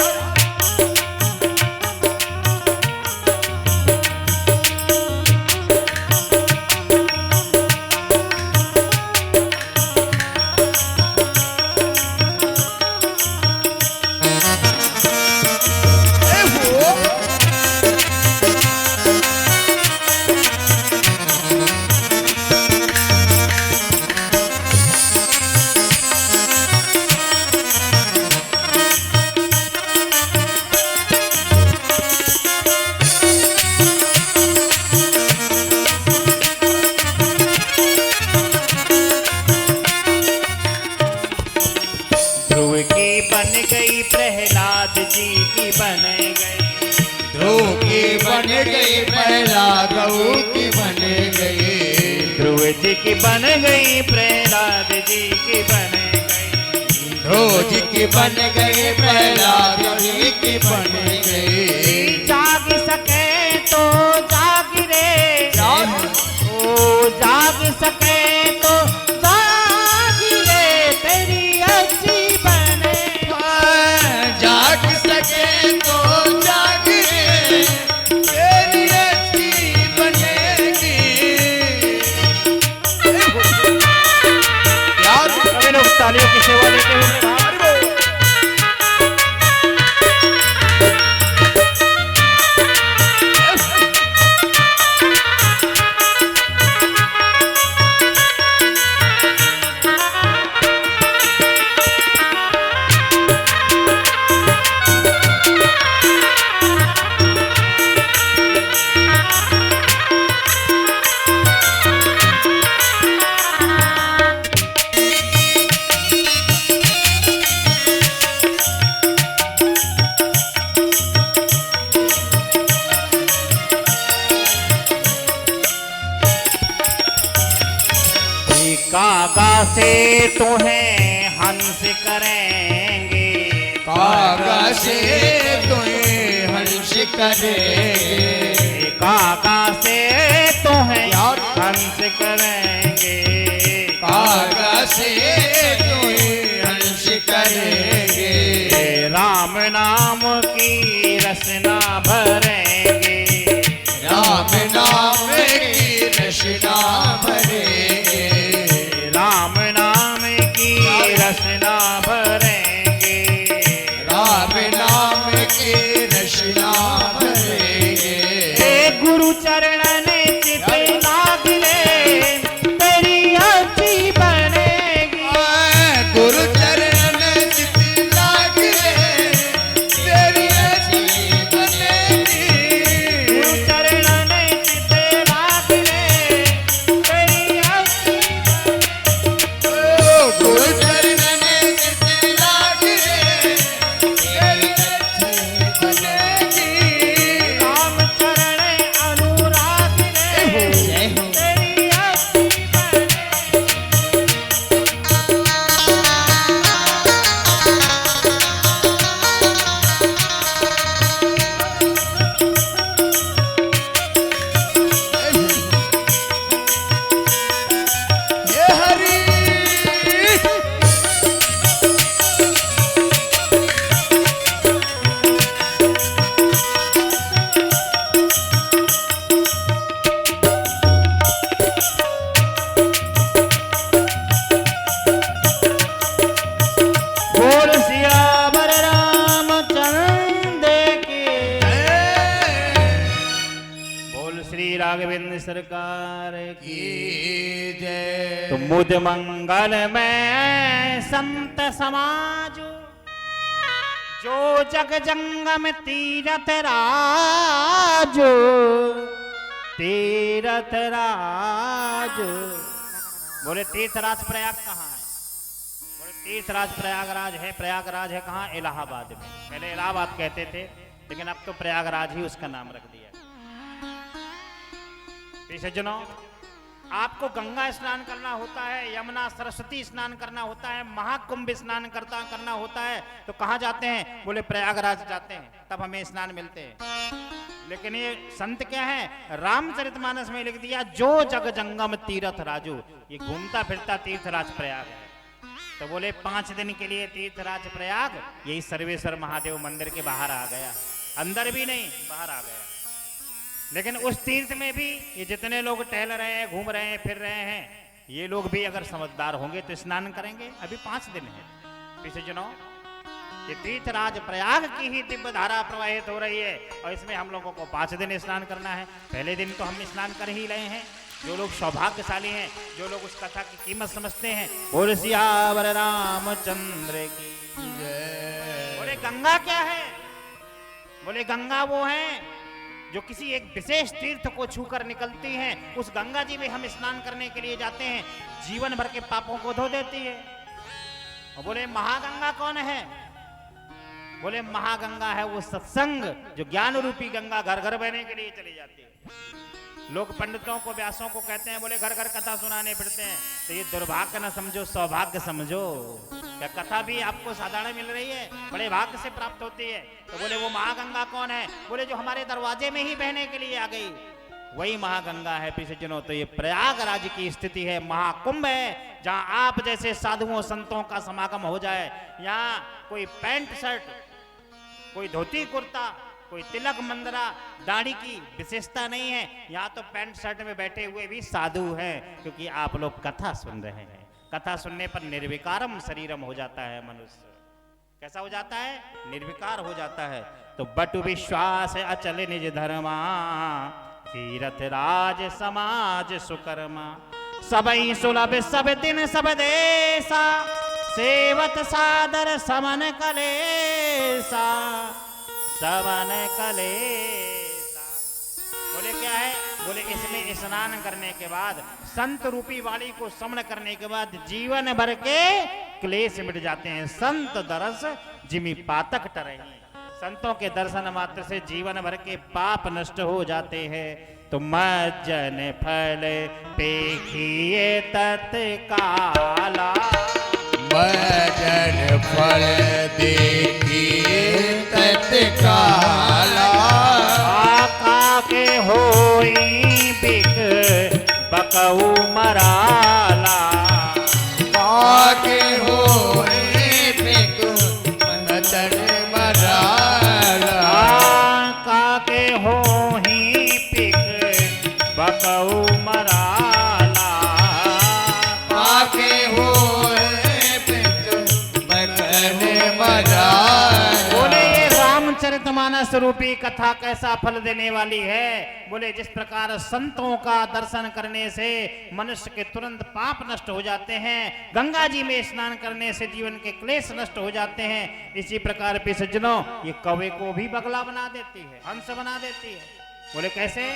ध्रुव की बन गई, प्रहलाद जी की बन गई। ध्रुव की बन गई, प्रहलाद की बन गई। ध्रुव जी की बन गई, प्रहलाद जी की बन गई। ध्रुव जी की बन गई, प्रहलाद जी की बन गई। जाग सके तो जाग रे, ओ जाग सके तो जाग रे, तेरी अच्छी बने। जाग सके तो जाग रे, तेरी अच्छी बनेगी। यार सभी लोग तालियों की सेवा लेते हुए प्रणाम। कागा से तुम्हें हंस करेंगे, कागा से तुम्हें हंस करेंगे। कागा से तुम्हें हंस करेंगे। कागा से तुम्हें हंस करेंगे। राम नाम की रसना भरेंगे। राम नाम की रसना भरेंगे। राम नाम की रसना भरेंगे। राम नाम की रसना भरेंगे। गुरु चरणन चित लाग रे, तेरी अच्छी बनेगी। गुरु चरण चित लाग रे, तेरी अच्छी राघवेंद्र सरकार की जय। तो मुद मंगल में संत समाज जो जग जंगम तीरथ राज तीरथ राज। बोले तीर्थराज प्रयाग कहाँ है? बोले तीर्थराज प्रयागराज है। प्रयागराज है कहाँ? इलाहाबाद में। पहले इलाहाबाद कहते थे, लेकिन अब तो प्रयागराज ही उसका नाम रख दिया। सज्जनों, आपको गंगा स्नान करना होता है, यमुना सरस्वती स्नान करना होता है, महाकुंभ स्नान करना होता है, तो कहाँ जाते हैं? बोले प्रयागराज जाते हैं, तब हमें स्नान मिलते हैं। लेकिन ये संत क्या है? रामचरितमानस में लिख दिया जो जग जंगम तीर्थ राजू। ये घूमता फिरता तीर्थराज प्रयाग है। तो बोले 5 दिन के लिए तीर्थराज प्रयाग, यही सर्वेश्वर महादेव मंदिर के बाहर आ गया, अंदर भी नहीं बाहर आ गया। लेकिन उस तीर्थ में भी ये जितने लोग टहल रहे हैं, घूम रहे हैं, फिर रहे हैं, ये लोग भी अगर समझदार होंगे तो स्नान करेंगे। अभी 5 दिन है। पीछे जनों, ये तीर्थराज प्रयाग की ही दिव्य धारा प्रवाहित हो रही है और इसमें हम लोगों को 5 दिन स्नान करना है। पहले दिन तो हम स्नान कर ही रहे हैं। जो लोग सौभाग्यशाली हैं, जो लोग उस कथा की कीमत समझते हैं, बोले सियावर रामचंद्र की जय। बोले गंगा क्या है? बोले गंगा वो है जो किसी एक विशेष तीर्थ को छूकर निकलती हैं। उस गंगा जी में हम स्नान करने के लिए जाते हैं, जीवन भर के पापों को धो देती है। और बोले महागंगा कौन है? बोले महागंगा है वो सत्संग, जो ज्ञान रूपी गंगा घर घर बहने के लिए चली जाती है। लोग पंडितों को, व्यासों को कहते हैं, बोले घर घर कथा सुनाने फिरते हैं, तो ये दुर्भाग्य न समझो, सौभाग्य समझो। क्या कथा भी आपको साधारण मिल रही है? बड़े भाग्य से प्राप्त होती है। तो बोले वो महागंगा कौन है? बोले जो हमारे दरवाजे में ही बहने के लिए आ गई, वही महागंगा है। पीछे जनों, तो ये प्रयागराज की स्थिति है, महाकुंभ है, जहां आप जैसे साधुओं संतों का समागम हो जाए। यहाँ कोई पैंट शर्ट, कोई धोती कुर्ता, कोई तिलक मंदरा, दाढ़ी की विशेषता नहीं है। यहाँ तो पैंट शर्ट में बैठे हुए भी साधु हैं, क्योंकि आप लोग कथा सुन रहे हैं। कथा सुनने पर निर्विकारम शरीरम हो जाता है मनुष्य। कैसा हो जाता है? निर्विकार हो जाता है। तो बटु विश्वास अचल निज धर्मा, तीरथ राज समाज सुकर्मा। सबई सुलभ सब दिन सब देसा, सेवत सादर समन कलेसा, समन कलेसा। बोले क्या है? बोले इसमें स्नान करने के बाद, संत रूपी वाणी को श्रवण करने के बाद जीवन भर के क्लेश मिट जाते हैं। संत दरस जिमि पातक टरही। संतों के दर्शन मात्र से जीवन भर के पाप नष्ट हो जाते हैं। तो मज्जन फल पेखिए तत्काला, मज्जन फल देखिए तत्काला। आका के होई बिक बकऊ मराला, आके होई बिक मनतन मराला। आका के होई बिक बकऊ मराला, आके होई बिक मनतन मराला। बोले ये रामचरितमानस रूपी कथा कैसा फल देने वाली है? बोले जिस प्रकार संतों का दर्शन करने से मनुष्य के तुरंत पाप नष्ट हो जाते हैं, गंगा जी में स्नान करने से जीवन के क्लेश नष्ट हो जाते हैं, इसी प्रकार पे सज्जनों ये कौवे को भी बगला बना देती है, हंस बना देती है। बोले कैसे?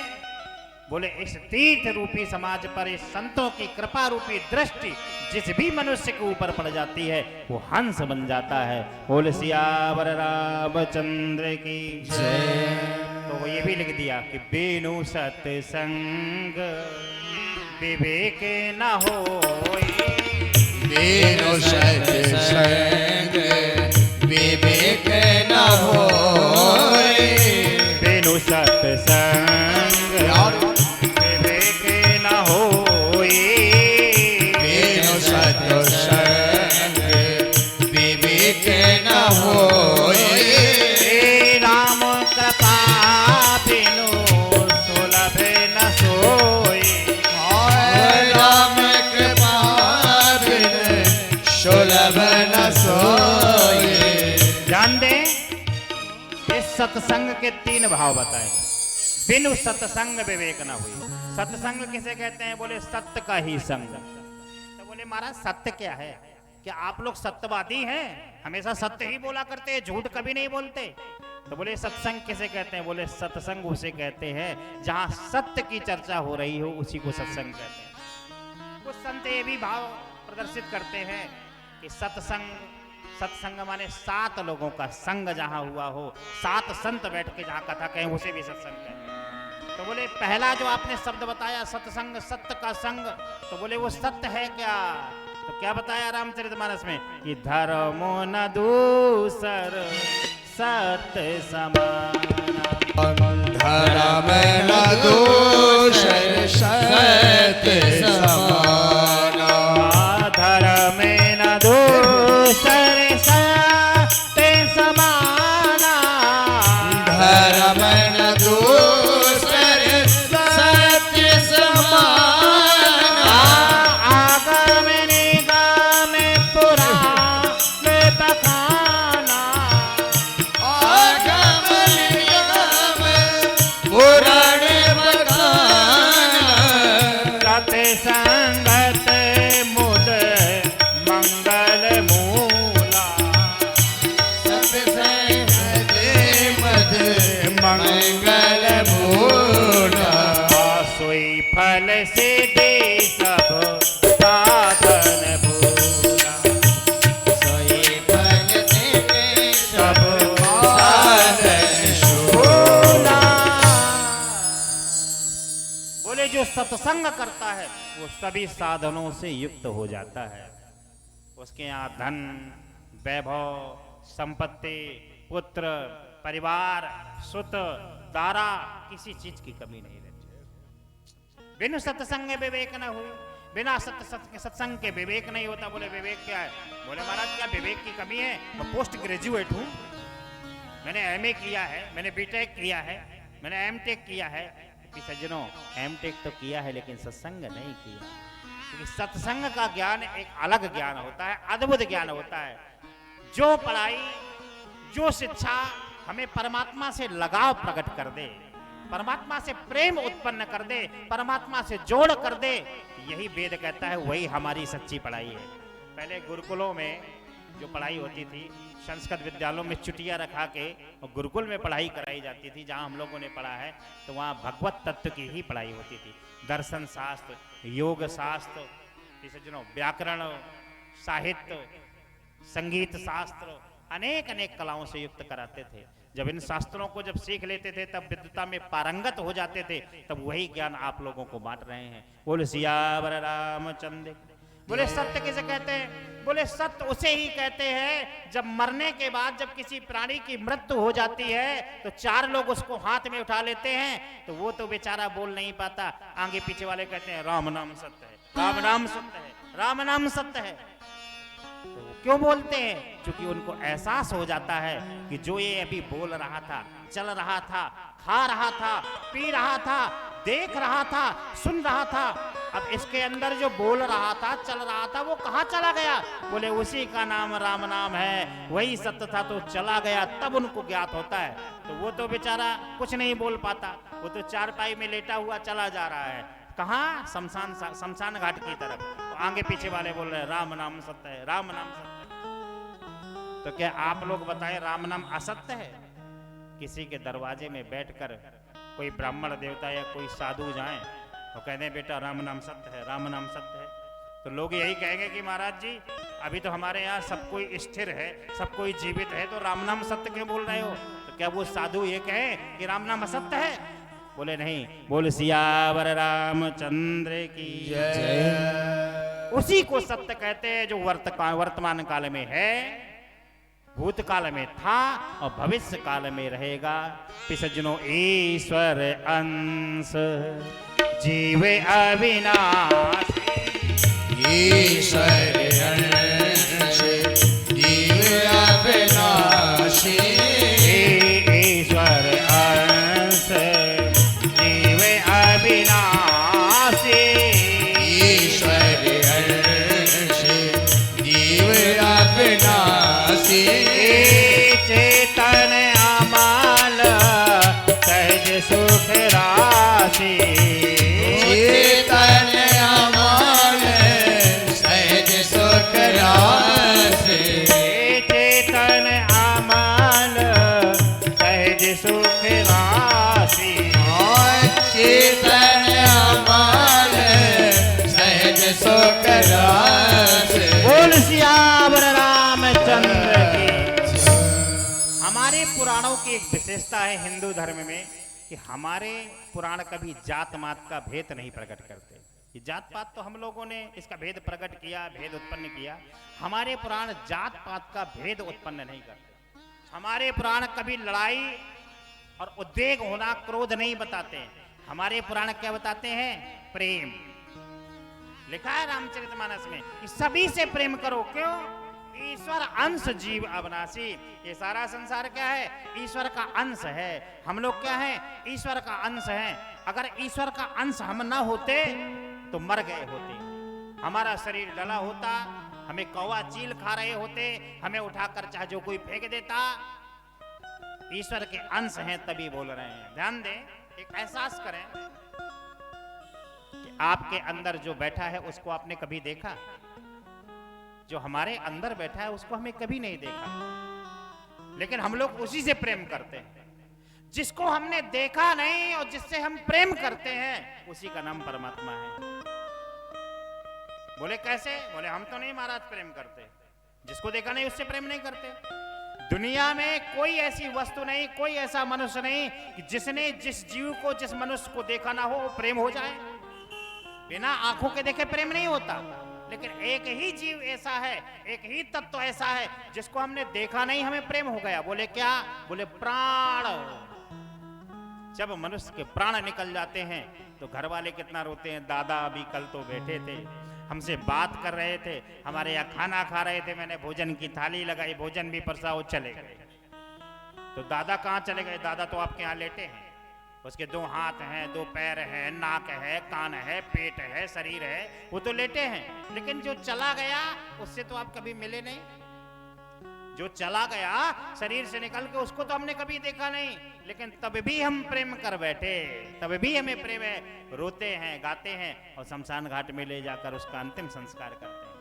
बोले इस तीर्थ रूपी समाज पर इस संतों की कृपा रूपी दृष्टि जिस भी मनुष्य के ऊपर पड़ जाती है, वो हंस बन जाता है। बोले सियावर रामचंद्र की जय। तो वो ये भी लिख दिया कि बेनु सत्संग विवेक न होई, बेनु सत्संग विवेक न होई। बेनु सत्संग विवेक न होई, बेनु सत्संग विवेक न होई। राम कृपा बिनु सुलभ न सोई, राम कृपा बिन सुलभ न सोई। ध्यान दें, इस सत्संग के 3 भाव बताए। बिनु सत्संग विवेक न हुई। सत्संग किसे कहते हैं? बोले सत्य का ही संग। तो बोले महाराज सत्य क्या है? क्या आप लोग सत्यवादी हैं? हमेशा सत्य ही बोला करते हैं, झूठ कभी नहीं बोलते। तो बोले सत्संग किसे कहते हैं? बोले सत्संग उसे कहते हैं जहां सत्य की चर्चा हो रही हो, उसी को सत्संग कहते हैं। कुछ संत ये भी भाव प्रदर्शित करते हैं कि सत्संग माने 7 लोगों का संग जहां हुआ हो, 7 संत बैठ के जहां कथा कहें, उसे भी सत्संग कहते हैं। तो बोले पहला जो आपने शब्द बताया सत्संग, सत्य का संग, तो बोले वो सत्य है क्या? तो क्या बताया रामचरितमानस में कि धर्मो न दूसर सत्य समाना, धर्म न दूसर सत्य समाना, धर्म न दूसर सत्य समाना, धर्म न दूसर सत्य समाना, आगम निगम पुराण बखाना, आगम निगम पुराण बखाना, सत्संगत मुद मंगल मूला, सत्संग मद मंगल मूला, सोई फल से दे सब साधन भूला, सोई फल से सब साधन भूला। बोले जो सत्संग करता है वो सभी साधनों से युक्त हो जाता है। उसके यहाँ धन, वैभव, संपत्ति, पुत्र, परिवार, सुत, दारा, किसी चीज की कमी नहीं रहती। बिनु सत्संग विवेक न हुई, बिना सत्संग के विवेक नहीं होता। बोले विवेक क्या है? बोले महाराज क्या विवेक की कमी है? मैं पोस्ट ग्रेजुएट हूँ, मैंने एमए किया है, मैंने बीटेक किया है, मैंने एमटेक किया है। सज्जनों एमटेक तो किया है लेकिन सत्संग नहीं किया, क्योंकि सत्संग का ज्ञान एक अलग ज्ञान होता है, अद्भुत ज्ञान होता है। जो पढ़ाई, जो शिक्षा हमें परमात्मा से लगाव प्रकट कर दे, परमात्मा से प्रेम उत्पन्न कर दे, परमात्मा से जोड़ कर दे, यही वेद कहता है, वही हमारी सच्ची पढ़ाई है। पहले गुरुकुलों में जो पढ़ाई होती थी, संस्कृत विद्यालयों में चुटिया रखा के और गुरुकुल में पढ़ाई कराई जाती थी, जहाँ हम लोगों ने पढ़ा है, तो वहाँ भगवत तत्व की ही पढ़ाई होती थी। दर्शन शास्त्र, योग शास्त्र, सज्जनों व्याकरण, साहित्य, संगीत शास्त्र, अनेक अनेक कलाओं से युक्त कराते थे। जब इन शास्त्रों को जब सीख लेते थे, तब विद्वता में पारंगत हो जाते थे, तब वही ज्ञान आप लोगों को बांट रहे हैं। बोले सियावर रामचंद्र। बोले सत्य किसे कहते हैं? बोले सत्य उसे ही कहते हैं जब मरने के बाद जब किसी प्राणी की मृत्यु हो जाती है तो 4 लोग उसको हाथ में उठा लेते हैं, तो वो तो बेचारा बोल नहीं पाता, आगे पीछे वाले कहते हैं राम नाम सत्य है, राम नाम सत्य है, राम नाम सत्य है। तो क्यों बोलते हैं? क्योंकि उनको एहसास हो जाता है कि जो ये अभी बोल रहा था, चल रहा था, खा रहा था, पी रहा था, देख रहा था, सुन रहा था, अब इसके अंदर जो बोल रहा था, चल रहा था, वो कहाँ चला गया? बोले उसी का नाम राम नाम है, वही सत्य था तो चला गया, तब उनको ज्ञात होता है। तो वो तो बेचारा कुछ नहीं बोल पाता, वो तो चारपाई में लेटा हुआ चला जा रहा है, कहाँ? शमशान घाट की तरफ। तो आगे पीछे वाले बोल रहे हैं राम नाम सत्य है, राम नाम सत्य है। तो क्या आप लोग बताएं राम नाम असत्य है? किसी के दरवाजे में बैठकर कोई ब्राह्मण देवता या कोई साधु जाएं और कहते हैं बेटा राम नाम सत्य है, राम नाम सत्य है, तो लोग यही कहेंगे कि महाराज जी अभी तो हमारे यहाँ सब कोई स्थिर है, सब कोई जीवित है, तो राम नाम सत्य क्यों बोल रहे हो? तो क्या वो साधु ये कहें कि राम नाम असत्य है? बोले नहीं। बोल सियावर रामचंद्र की जय। उसी को सत्य कहते हैं जो वर्तमान काल में है, भूतकाल में था और भविष्य काल में रहेगा। सज्जनों ईश्वर अंश जीव अविनाशी, ईश्वर अंश जीव अविनाशी, ईश्वर अंश जीव अविनाशी, ईश्वर अंश जीव अविनाशी, चेतन अमल सहज सुख राशि चेतन अमल सहज सुख राशि चेतन अमल सहज सुख राशि चेतन अमल सहज सुख राशि बोल सियावर रामचंद्र की। हमारे पुराणों की एक विशेषता है हिंदू धर्म में कि हमारे पुराण कभी जात मात का भेद नहीं प्रकट करते। ये जात पात तो हम लोगों ने इसका भेद प्रकट किया, भेद उत्पन्न किया। हमारे पुराण जात पात का भेद उत्पन्न नहीं करते। हमारे पुराण कभी लड़ाई और उद्वेग होना, क्रोध नहीं बताते। हमारे पुराण क्या बताते हैं? प्रेम। लिखा है रामचरितमानस में कि सभी से प्रेम करो। क्यों? ईश्वर अंश जीव अविनाशी। ये सारा संसार क्या है? ईश्वर का अंश है। हम लोग क्या है? ईश्वर का अंश है। अगर ईश्वर का अंश हम ना होते तो मर गए होते। हमारा शरीर डला होता, हमें कौवा चील खा रहे होते, हमें उठाकर चाहे जो कोई फेंक देता। ईश्वर के अंश हैं तभी बोल रहे हैं। ध्यान दें, एक एहसास करें कि आपके अंदर जो बैठा है उसको आपने कभी देखा? जो हमारे अंदर बैठा है उसको हमें कभी नहीं देखा, लेकिन हम लोग उसी से प्रेम करते हैं। जिसको हमने देखा नहीं और जिससे हम प्रेम करते हैं उसी का नाम परमात्मा है। बोले कैसे? बोले हम तो नहीं महाराज प्रेम करते। जिसको देखा नहीं उससे प्रेम नहीं करते। दुनिया में कोई ऐसी वस्तु नहीं, कोई ऐसा मनुष्य नहीं कि जिसने जिस जीव को, जिस मनुष्य को देखा ना हो वो प्रेम हो जाए। बिना आंखों के देखे प्रेम नहीं होता। लेकिन एक ही जीव ऐसा है, एक ही तत्व ऐसा है जिसको हमने देखा नहीं, हमें प्रेम हो गया। बोले क्या? बोले प्राण। जब मनुष्य के प्राण निकल जाते हैं तो घर वाले कितना रोते हैं। दादा अभी कल तो बैठे थे, हमसे बात कर रहे थे, हमारे यहाँ खाना खा रहे थे, मैंने भोजन की थाली लगाई, भोजन भी परसा, वो चले गए। तो दादा कहाँ चले गए? दादा तो आपके यहाँ लेटे हैं। उसके 2 हाथ हैं, 2 पैर हैं, नाक है, कान है, पेट है, शरीर है, वो तो लेटे हैं। लेकिन जो चला गया उससे तो आप कभी मिले नहीं। जो चला गया शरीर से निकल के, उसको तो हमने कभी देखा नहीं, लेकिन तब भी हम प्रेम कर बैठे, तब भी हमें प्रेम है। रोते हैं, गाते हैं और शमशान घाट में ले जाकर उसका अंतिम संस्कार करते हैं।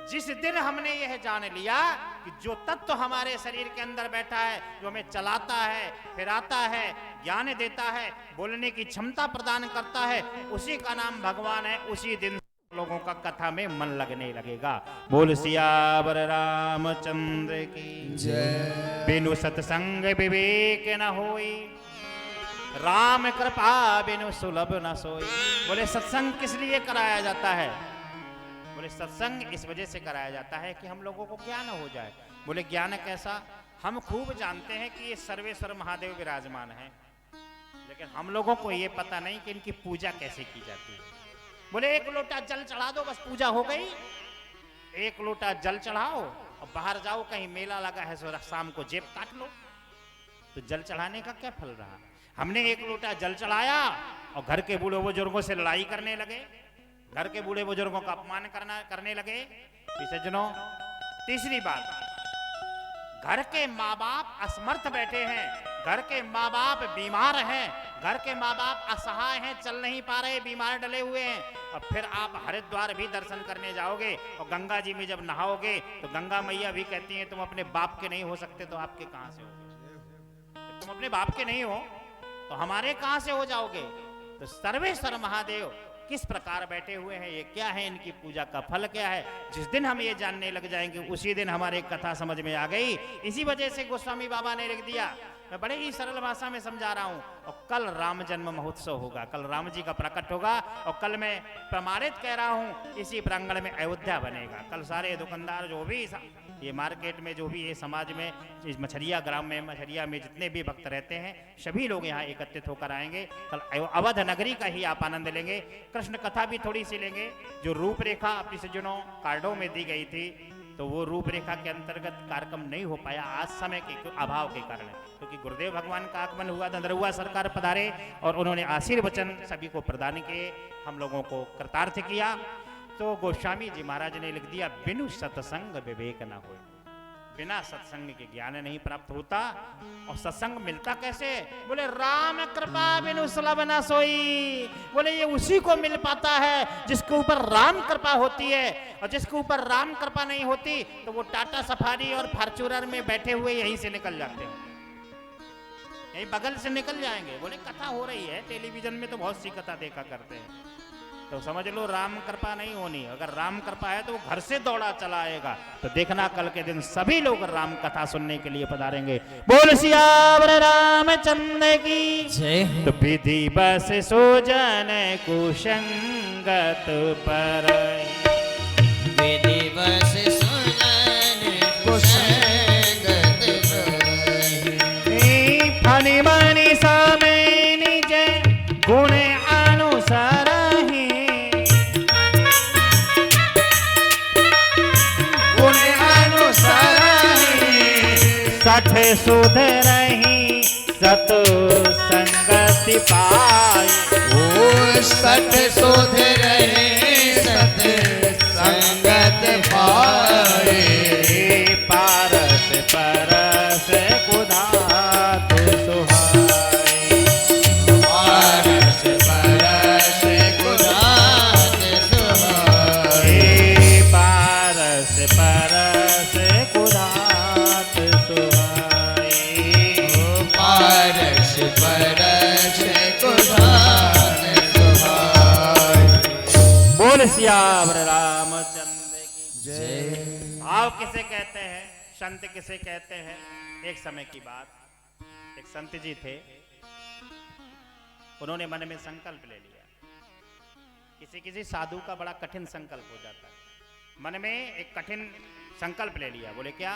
जिस दिन हमने यह जान लिया कि जो तत्व हमारे शरीर के अंदर बैठा है, जो हमें चलाता है, फिराता है, ज्ञान देता है, बोलने की क्षमता प्रदान करता है, उसी का नाम भगवान है, उसी दिन लोगों का कथा में मन लगने लगेगा। बोल सियावर रामचंद्र की जय। बिनु सत्संग विवेक न होई, राम कृपा बिनु सुलभ न सोई। बोले सत्संग किस लिए कराया जाता है? बोले सत्संग इस वजह से कराया जाता है कि हम लोगों को ज्ञान हो जाए। बोले ज्ञान कैसा? हम खूब जानते हैं कि ये सर्वेश्वर महादेव विराजमान है, लेकिन हम लोगों को ये पता नहीं कि इनकी पूजा कैसे की जाती है। बोले 1 लोटा जल चढ़ा दो, बस पूजा हो गई। 1 लोटा जल चढ़ाओ और बाहर जाओ, कहीं मेला लगा है सो शाम को जेब काट लो, तो जल चढ़ाने का क्या फल रहा? हमने 1 लोटा जल चढ़ाया और घर के बूढ़े बुजुर्गों से लड़ाई करने लगे, घर के बूढ़े बुजुर्गों का अपमान करने लगे। सज्जनों, तीसरी बात, घर के माँ बाप असमर्थ बैठे हैं, घर के माँ बाप बीमार हैं, घर के माँ बाप असहाय हैं, चल नहीं पा रहे, बीमार डले हुए हैं, और फिर आप हरिद्वार भी दर्शन करने जाओगे और गंगा जी में जब नहाओगे तो गंगा मैया भी कहती हैं तुम अपने बाप के नहीं हो सकते तो आपके कहां से होगे? तुम अपने बाप के नहीं हो तो हमारे कहां से हो जाओगे? तो सर्वेश्वर महादेव किस प्रकार बैठे हुए हैं, ये क्या है, इनकी पूजा का फल क्या है, जिस दिन हम ये जानने लग जाएंगे उसी दिन हमारे कथा समझ में आ गई। इसी वजह से गोस्वामी बाबा ने लिख दिया, मैं बड़े ही सरल भाषा में समझा रहा हूं। और कल राम जन्म महोत्सव होगा, कल राम जी का प्रकट होगा, और कल मैं प्रमाणित कह रहा हूं इसी प्रांगण में अयोध्या बनेगा। कल सारे दुकानदार जो भी ये मार्केट में जो भी ये समाज में इस मछरिया ग्राम में, मछरिया में जितने भी भक्त रहते हैं सभी लोग यहाँ एकत्रित होकर आएंगे। कल अवध नगरी का ही आप आनंद लेंगे। कृष्ण कथा भी थोड़ी सी लेंगे, जो रूपरेखा अपनी सज्जनों कार्डों में दी गई थी, तो वो रूपरेखा के अंतर्गत कार्यक्रम नहीं हो पाया आज समय के अभाव के कारण, क्योंकि गुरुदेव भगवान का आगमन हुआ, नंदरुआ सरकार पधारे और उन्होंने आशीर्वचन सभी को प्रदान किए, हम लोगों को कृतार्थ किया। तो गोस्वामी जी महाराज ने लिख दिया, बिनु सत्संग विवेक न हो। बिना सत्संग के ज्ञान नहीं प्राप्त होता। और सत्संग मिलता कैसे? बोले राम कृपा बिनु सुलभ न सोई। बोले ये उसी को मिल पाता है जिसके ऊपर राम कृपा होती है, और जिसके ऊपर राम कृपा नहीं होती तो वो टाटा सफारी और फॉर्च्यूनर में बैठे हुए यहीं से निकल जाते हैं, यही बगल से निकल जाएंगे। बोले कथा हो रही है टेलीविजन में तो बहुत सी कथा देखा करते हैं, तो समझ लो राम कृपा नहीं होनी। अगर राम कृपा है तो वो घर से दौड़ा चला आएगा। तो देखना कल के दिन सभी लोग राम कथा सुनने के लिए पधारेंगे। बोल सियावर रामचंद्र की जय। तो विधि बस सोजन कुसंगत पर, विधिवश सुनन कुसंगत परहि। फनि मनि समय निज गुण अनुसार, सठ सुध रही सत संगति पाई। ओ सत सुध रहे सत संगत पाए। पारस परस कुधात सुहाई। पारस परस कुधात सुहाए। पारस परस कुधात सुहाई। पारस परस कुधात सुहाए। बोल सियावर रामचंद्र की जय। भाव किसे कहते हैं, संत किसे कहते हैं? एक समय की बात, एक संत जी थे, उन्होंने मन में संकल्प ले लिया। किसी किसी साधु का बड़ा कठिन संकल्प हो जाता है। मन में एक कठिन संकल्प ले लिया। बोले क्या?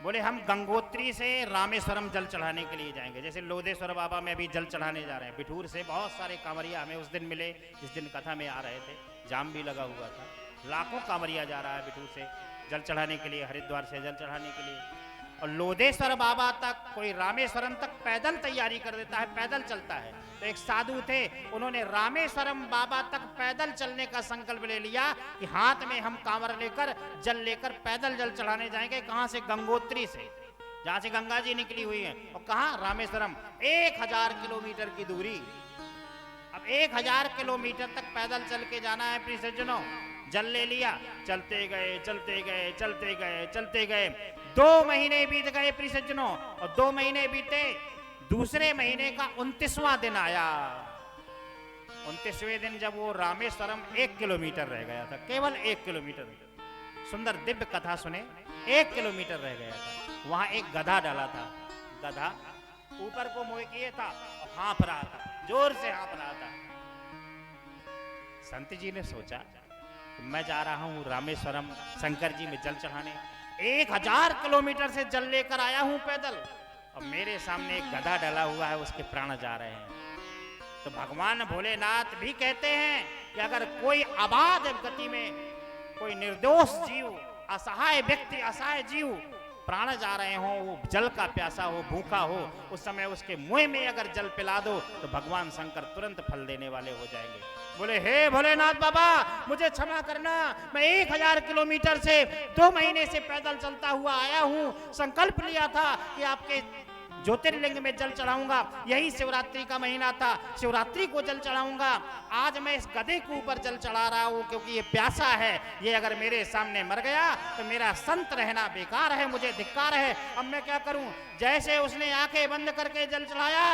बोले हम गंगोत्री से रामेश्वरम जल चढ़ाने के लिए जाएंगे। जैसे लोधेश्वर बाबा में अभी जल चढ़ाने जा रहे हैं, बिठूर से बहुत सारे कांवरिया हमें उस दिन मिले, जिस दिन कथा में आ रहे थे, जाम भी लगा हुआ था। लाखों कांवरिया जा रहा है बिठूर से जल चढ़ाने के लिए, हरिद्वार से जल चढ़ाने के लिए। और लोधेश्वर बाबा तक, कोई रामेश्वरम तक पैदल तैयारी कर देता है, पैदल चलता है। तो एक साधु थे, उन्होंने रामेश्वरम बाबा तक पैदल चलने का संकल्प ले लिया कि हाथ में हम कांवर लेकर जल लेकर पैदल जल चढ़ाने जाएंगे। कहां से? गंगोत्री से, जहां से गंगा जी निकली हुई है। और कहां? रामेश्वरम। 1000 किलोमीटर की दूरी। अब 1000 किलोमीटर तक पैदल चल के जाना है प्रिय सज्जनों। जल ले लिया, चलते गए चलते गए चलते गए चलते गए। 2 महीने बीत गए प्रिय सज्जनों, और 2 महीने बीते, दूसरे महीने का 29वां दिन आया। 29वें दिन जब वो रामेश्वरम 1 किलोमीटर रह गया था, केवल 1 किलोमीटर, सुंदर दिव्य कथा सुने, 1 किलोमीटर रह गया था। वहां एक गधा डाला था। गधा ऊपर को मुंह किए था और हाँफ रहा था, जोर से हाँफ रहा था। संत जी ने सोचा मैं जा रहा हूं रामेश्वरम शंकर जी में जल चढ़ाने, 1000 किलोमीटर से जल लेकर आया हूं पैदल, और मेरे सामने एक गधा डला हुआ है, उसके प्राण जा रहे हैं। तो भगवान भोलेनाथ भी कहते हैं कि अगर कोई अबाध गति में कोई निर्दोष जीव, असहाय व्यक्ति, असहाय जीव प्राण जा रहे हो, वो जल का प्यासा हो, भूखा हो, उस समय उसके मुंह में अगर जल पिला दो तो भगवान शंकर तुरंत फल देने वाले हो जाएंगे। बोले हे भोलेनाथ बाबा, मुझे क्षमा करना, मैं 1000 किलोमीटर से 2 महीने से पैदल चलता हुआ आया हूं, संकल्प लिया था कि आपके ज्योतिर्लिंग में जल चढ़ाऊंगा। यही शिवरात्रि का महीना था, शिवरात्रि को जल चढ़ाऊंगा। आज मैं इस गधे के ऊपर जल चढ़ा रहा हूं क्योंकि ये प्यासा है, ये अगर मेरे सामने मर गया तो मेरा संत रहना बेकार है, मुझे धिक्कार है। अब मैं क्या करूं? जैसे उसने आंखें बंद करके जल चढ़ाया,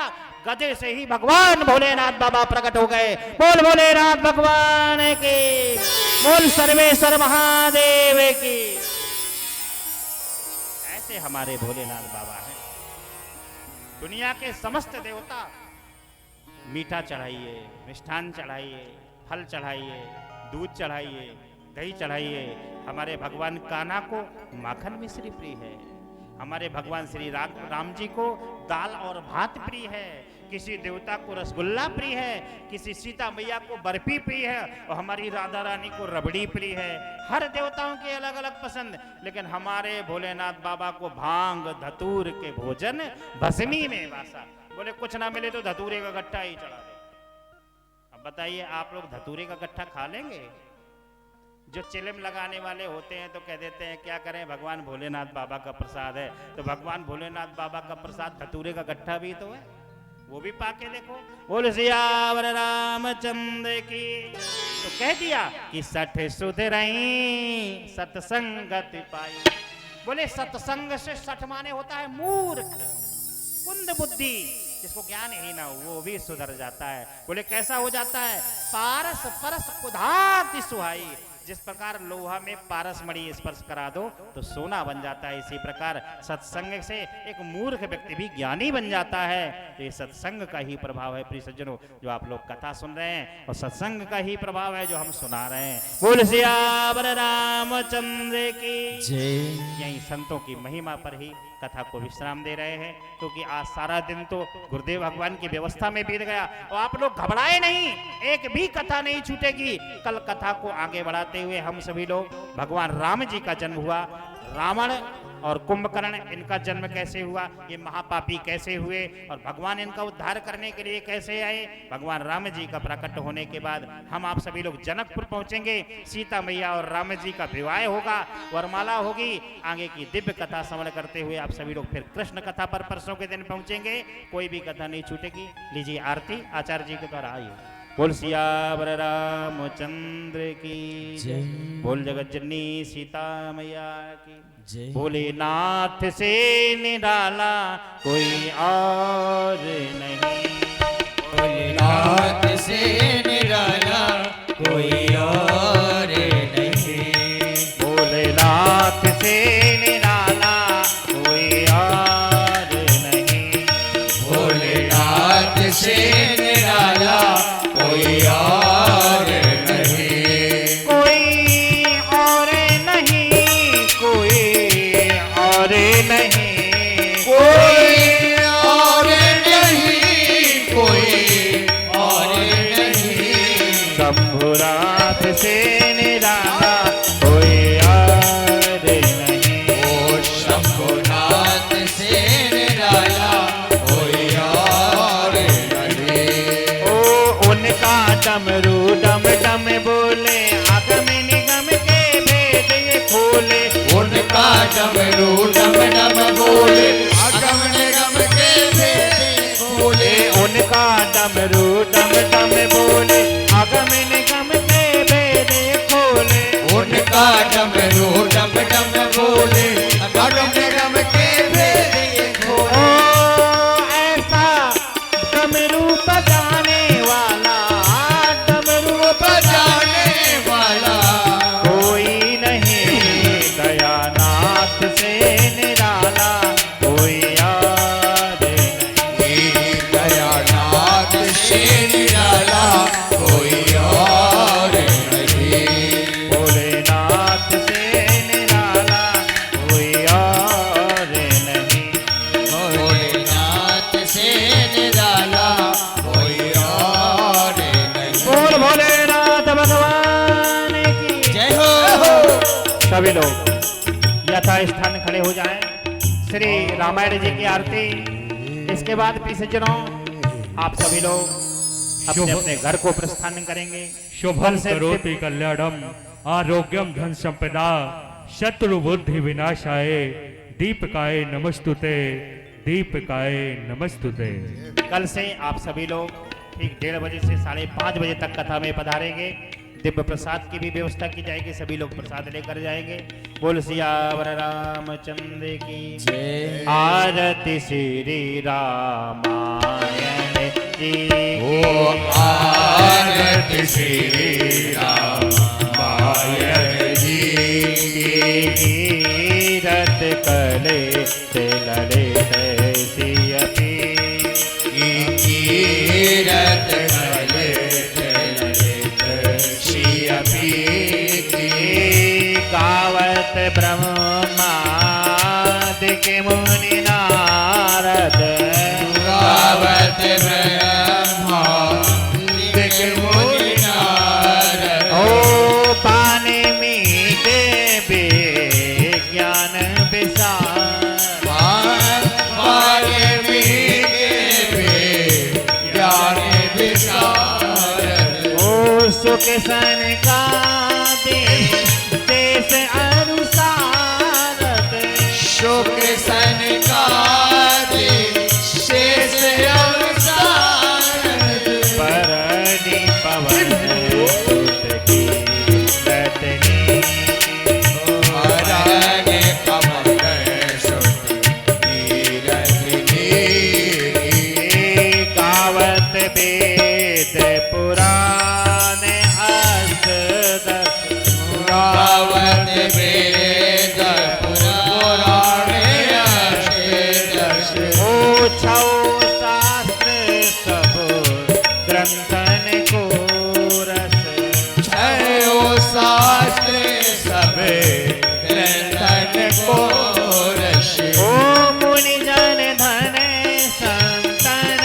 गधे से ही भगवान भोलेनाथ बाबा प्रकट हो गए। बोल भोलेनाथ भगवान की, बोल सर्वेश्वर महादेव की। ऐसे हमारे भोलेनाथ बाबा हैं। दुनिया के समस्त देवता मीठा चढ़ाइए, मिष्ठान चढ़ाइए, फल चढ़ाइए, दूध चढ़ाइए, दही चढ़ाइए। हमारे भगवान कान्हा को माखन मिश्री प्रिय है, हमारे भगवान श्री राम जी को दाल और भात प्रिय है, किसी देवता को रसगुल्ला प्रिय है, किसी सीता मैया को बर्फी प्रिय है, और हमारी राधा रानी को रबड़ी प्रिय है। हर देवताओं के अलग अलग पसंद, लेकिन हमारे भोलेनाथ बाबा को भांग धतूर के भोजन भस्मी में वासा। बोले कुछ ना मिले तो धतूरे का गट्ठा ही चढ़ा दे। अब बताइए आप लोग धतूरे का गट्ठा खा लेंगे? जो चिलम लगाने वाले होते हैं तो कह देते हैं क्या करें, भगवान भोलेनाथ बाबा का प्रसाद है। तो भगवान भोलेनाथ बाबा का प्रसाद धतूरे का गट्ठा भी तो है, वो भी पाके देखो। बोल सियावर रामचंद्र की। तो कह दिया कि सठ सुध रही सत्संगत पाई। बोले सत्संग से सठ माने होता है मूर्ख, कुंद बुद्धि, जिसको ज्ञान ही ना हो वो भी सुधर जाता है। बोले कैसा हो जाता है? पारस परस कुधाति सुहाई। जिस प्रकार लोहा में पारस मणि स्पर्श करा दो तो सोना बन जाता है, इसी प्रकार सत्संग से एक मूर्ख व्यक्ति भी ज्ञानी बन जाता है। तो ये सत्संग का ही प्रभाव है प्रिय सज्जनों, जो आप लोग कथा सुन रहे हैं, और सत्संग का ही प्रभाव है जो हम सुना रहे हैं। बोल सियावर रामचंद्र की जय। यही संतों की महिमा पर ही कथा को विश्राम दे रहे हैं, क्योंकि आज सारा दिन तो गुरुदेव भगवान की व्यवस्था में बीत गया। और आप लोग घबराए नहीं, एक भी कथा नहीं छूटेगी। कल कथा को आगे बढ़ाते हुए हम सभी लोग, भगवान राम जी का जन्म हुआ, रावण और कुंभकर्ण इनका जन्म कैसे हुआ, ये महापापी कैसे हुए, और भगवान इनका उद्धार करने के लिए कैसे आए। भगवान राम जी का प्रकट होने के बाद हम आप सभी लोग जनकपुर पहुंचेंगे। सीता मैया और राम जी का विवाह होगा, वरमाला होगी। आगे की दिव्य कथा श्रवण करते हुए आप सभी लोग फिर कृष्ण कथा पर परसों के दिन पहुंचेंगे। कोई भी कथा नहीं छूटेगी। लीजिए आरती आचार्य जी के द्वारा आइए। बोल सियावर रामचंद्र की जय। बोल जगत जननी सीता मैया की जय। भोलेनाथ से निराला कोई और नहीं, भोलेनाथ से निराला कोई और नहीं, भोलेनाथ से निराला कोई और नहीं, भोलेनाथ से निराला कोई और नहीं, कोई और नहीं, कोई और नहीं, कोई और नहीं, कोई और नहीं, शंभुनाथ से निराला कोई और नहीं, ओ शंभुनाथ से निराला कोई और नहीं, ओ उनका डमरू डम डम बोले, आगम निगम के भेद ये खोले, उनका डमरू डम डम बोले, अगम निगम के भेद खोले, उनका डमरू डम डम बोले, आगम निगम के भेद ये खोले, उनका डमरू डम डम बोले, अगम निगम के भेद खोले, ओ ऐसा डमरू बजाने वाला, डमरू बजाने वाला कोई नहीं, दयानाथ से निराला कोई और नहीं, दयानाथ से निराला कोई और नहीं, भोलेनाथ से निराला कोई और नहीं, भोलेनाथ से निराला कोई और नहीं। बोल भोलेनाथ भगवान की जय हो। सभी लोग यथा स्थान खड़े हो जाएं। श्री रामायण जी की आरती, इसके बाद प्रिय सज्जनों आप सभी लोग अपने अपने घर को प्रस्थान करेंगे। शुभम से करोति कल्याणम आरोग्यम धन संपदा शत्रु बुद्धि विनाशाय दीपकाय नमस्तुते, दीपकाय नमस्तुते। कल से आप सभी लोग ठीक 1:30 बजे से 5:30 बजे तक कथा में पधारेंगे। दिव्य प्रसाद की भी व्यवस्था की जाएगी, सभी लोग प्रसाद लेकर जाएंगे। बोल सियावर रामचंद्र की जय। आरती श्री रामायण जी ओ आरती श्री रामायण जी की, कीरत कले से ललित सियपी, कीरत ललित ललित सियपी की, गावत ब्रह्मादि मुनि नारद, गावत ब्रह्मा दिक मुनि नारद, ओ पानी मीठे विज्ञान विशाल, पारे मीगे ज्ञान विशारद, ओ सुख सन का दे शेष अनुसार शोक सनकादि शेष अवसार परनि पवन सुत की रतनी हरने पवन सुत कीरतनी गावत वेद पुराण अष्टदश गावत वेद पुराण अष्टदश पूछौ शास्त्र सब ग्रंथन को रस छयो शास्त्र सब ग्रंथन को रस ओ मुनि जन धन संतन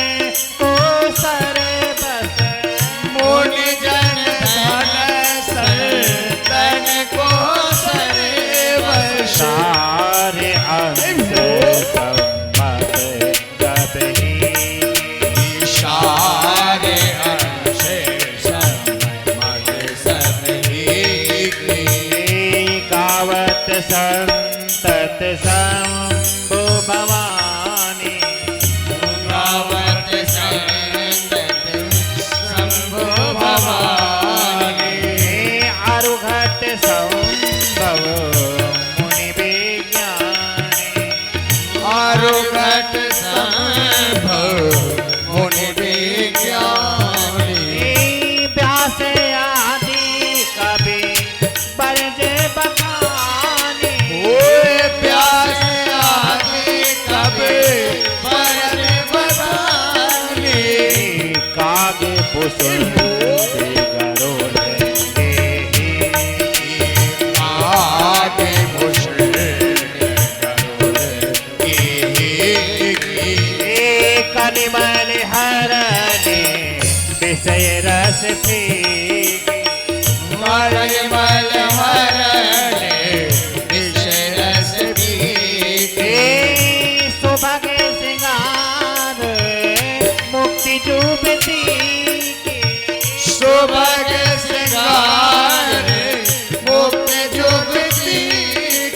को सर बस मुनि जन धन संतन को सर्वश सारे अंश सम्मत गदही सारे अंश सम्मत सबही गावत संतत शंभु भवानी गावत संतत शंभु भवानी अरुघट संभव मुनि विज्ञानी आरुघट संभव मुनि विज्ञानी व्यास आदि कवि बरज बखानी व्यास आदि कवि बरज बखानी काग कुसुम गरुड़ देहि आदि भूषण गरुड़ कनिमल हरने विषय रस फीकी मल हरणे विषय रस पीके सुभग सिंगार मुक्ति जुबती की सुभग श्रृंगार मुक्त जुगती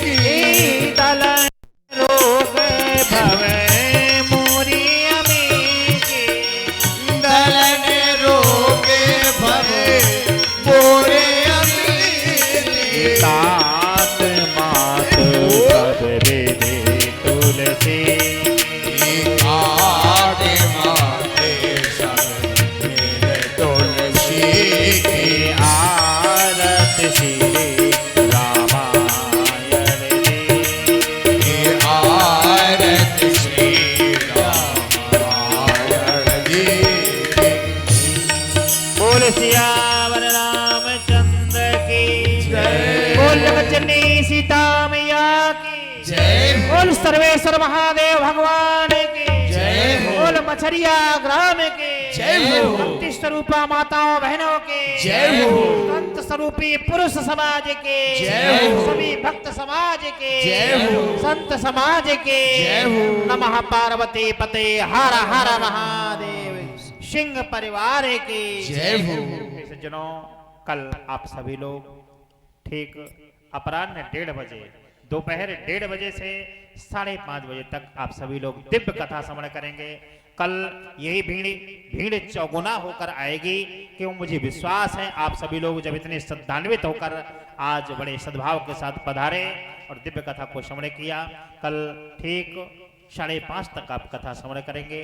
की दलन रोग भव मोरी अमी की दलन रोग भवे मोरे अमीरी तात मात पद विधि तुलसी आदि माते सब मेरे तुलसी की आरत श्री रामायण जी आरत श्री रामायण जी बोल सियावर रामचंद्र की जय। बोल वचनी सीता मैया की जय हो। बोल सर्वेश्वर महादेव भगवान की जय हो। बोल मछरिया ग्राम के जय हो। भक्ति स्वरूपा माताओं बहनों के जय हो। संत स्वरूपी पुरुष समाज के जय हो। सभी भक्त समाज के जय हो। संत समाज के जय हो। नमः पार्वती पते हर हर महादेव सिंह परिवार के जय हो। सज्जनों कल आप सभी लोग ठीक अपराह्न 1:30 बजे दोपहर 1:30 बजे से 5:30 बजे तक आप सभी लोग दिव्य कथा श्रवण करेंगे। कल यही भीड़ चौगुना होकर आएगी क्यों मुझे विश्वास है आप सभी लोग जब इतने श्रद्धान्वित होकर आज बड़े सद्भाव के साथ पधारे और दिव्य कथा को श्रवण किया। कल ठीक 5:30 तक आप कथा श्रवण करेंगे।